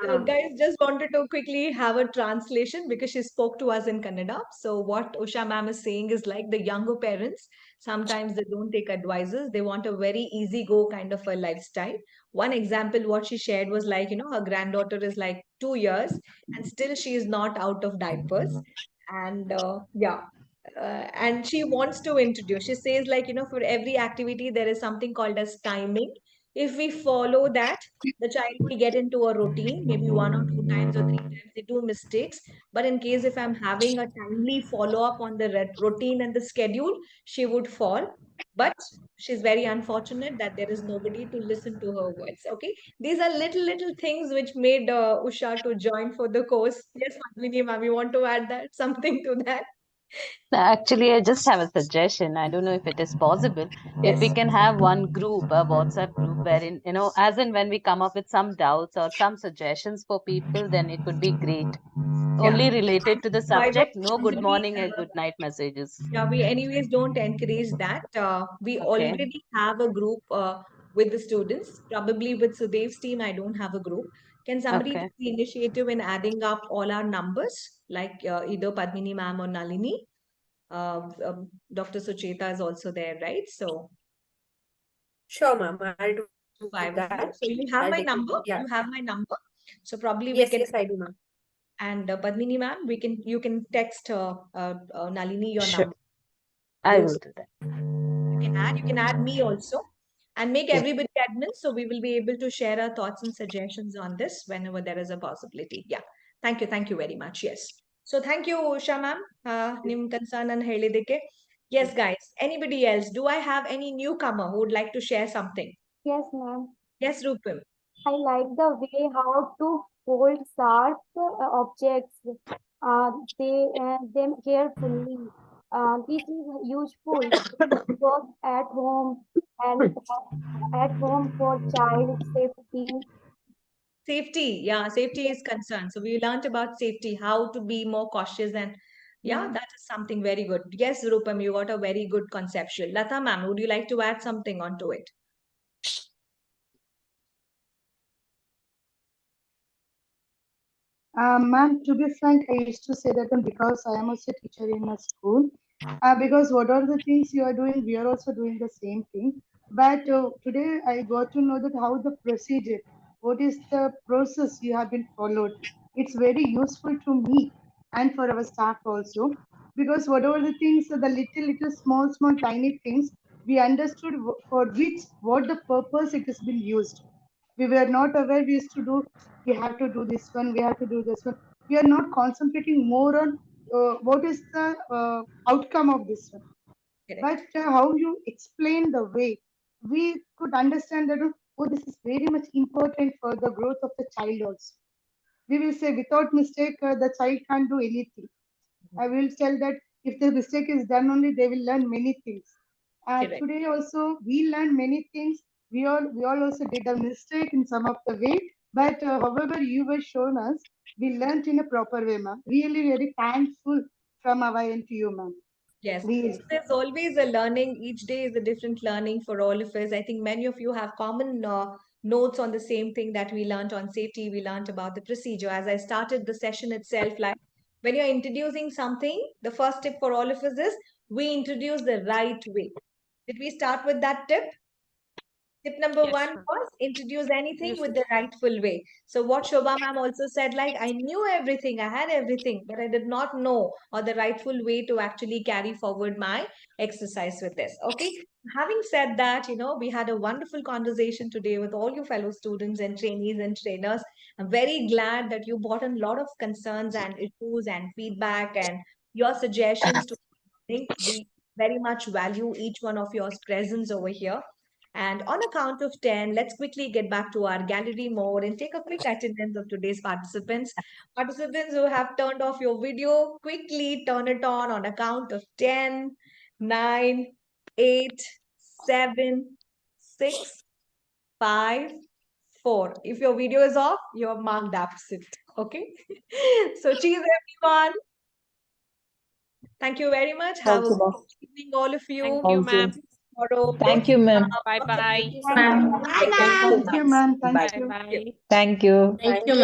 So guys, just wanted to quickly have a translation because she spoke to us in Kannada. So what Usha ma'am is saying is like the younger parents, sometimes they don't take advices. They want a very easy go kind of a lifestyle. One example, what she shared was like, her granddaughter is like 2 years and still she is not out of diapers. And yeah. And she wants to introduce, she says like, for every activity, there is something called as timing. If we follow that, the child will get into a routine, maybe 1 or 2 times or 3 times they do mistakes. But in case if I'm having a timely follow up on the routine and the schedule, she would fall. But she's very unfortunate that there is nobody to listen to her words. Okay, these are little things which made Usha to join for the course. Yes, Madhini ma'am, you want to add that something to that? Actually, I just have a suggestion. I don't know if it is possible. If we Yes. can have one group, a WhatsApp group, wherein, as and when we come up with some doubts or some suggestions for people, then it would be great. Yeah. Only related to the By the subject, no good usually, morning and good night messages. yeah, we anyways don't encourage that. We Okay. already have a group with the students. Probably with Sudev's team, I don't have a group. Can somebody Okay. take the initiative in adding up all our numbers, like either Padmini ma'am or Nalini? Dr. Sucheta is also there, right? So Sure, ma'am. I'll do 5 of you. that. So you have I'll my take it. number. Yeah. You have my number. So probably we Yes, can. yes, I do, ma'am. And Padmini ma'am, you can text Nalini your Sure. number. I will do that. You can add me also, and make Yeah. everybody admin, so we will be able to share our thoughts and suggestions on this whenever there is a possibility. Yeah. Thank you very much. Yes. So thank you, Usha ma'am. Nim concern and helidike. Yes, guys. Anybody else? Do I have any newcomer who would like to share something? Yes, ma'am. Yes, Rupam. I like the way how to hold sharp objects, them carefully. This is useful both at home and at home for child safety. Safety, yeah, safety is concerned. So we learned about safety, how to be more cautious, and yeah, that is something very good. Yes, Rupam, you got a very good conceptual. Lata ma'am, would you like to add something onto it? Ma'am, to be frank, I used to say that because I am also a teacher in a school. Because what are the things you are doing, we are also doing the same thing. But today I got to know that how the procedure, what is the process you have been followed. It's very useful to me and for our staff also. Because whatever the things, the little small tiny things, we understood for which what the purpose it has been used. We were not aware. We used to do, we have to do this one, we have to do this one. We are not concentrating more on what is the outcome of this one. Correct. But how you explain the way, we could understand that, oh, this is very much important for the growth of the child also. We will say without mistake, the child can't do anything. I will tell that if the mistake is done only, they will learn many things. Correct. Today also we learned many things. We all also did a mistake in some of the way, but however you were shown us, we learned in a proper way, ma'am. Really very thankful from our end to you, ma'am. Yes. Really. So there's always a learning. Each day is a different learning for all of us. I think many of you have common notes on the same thing that we learned on safety. We learned about the procedure. As I started the session itself, like when you're introducing something, the first tip for all of us is we introduce the right way. Did we start with that tip? Tip number Yes, one ma'am. was introduce anything Yes, with the rightful way. So what Shobha ma'am also said, like I knew everything, I had everything, but I did not know or the rightful way to actually carry forward my exercise with this. Okay. Having said that, we had a wonderful conversation today with all you fellow students and trainees and trainers. I'm very glad that you brought in a lot of concerns and issues and feedback and your suggestions to think. We very much value each one of your presence over here. And on a count of 10, let's quickly get back to our gallery mode and take a quick attendance of today's participants. Participants who have turned off your video, quickly turn it on a count of 10, 9, 8, 7, 6, 5, 4. If your video is off, you're marked absent. Okay? So cheers, everyone. Thank you very much. Have a good evening, all of you. Thank you, ma'am. Tomorrow. Thank you, ma'am. Bye bye. Thank you. Thank you, ma'am. Thank Bye you. bye. Thank you. Thank you, ma'am.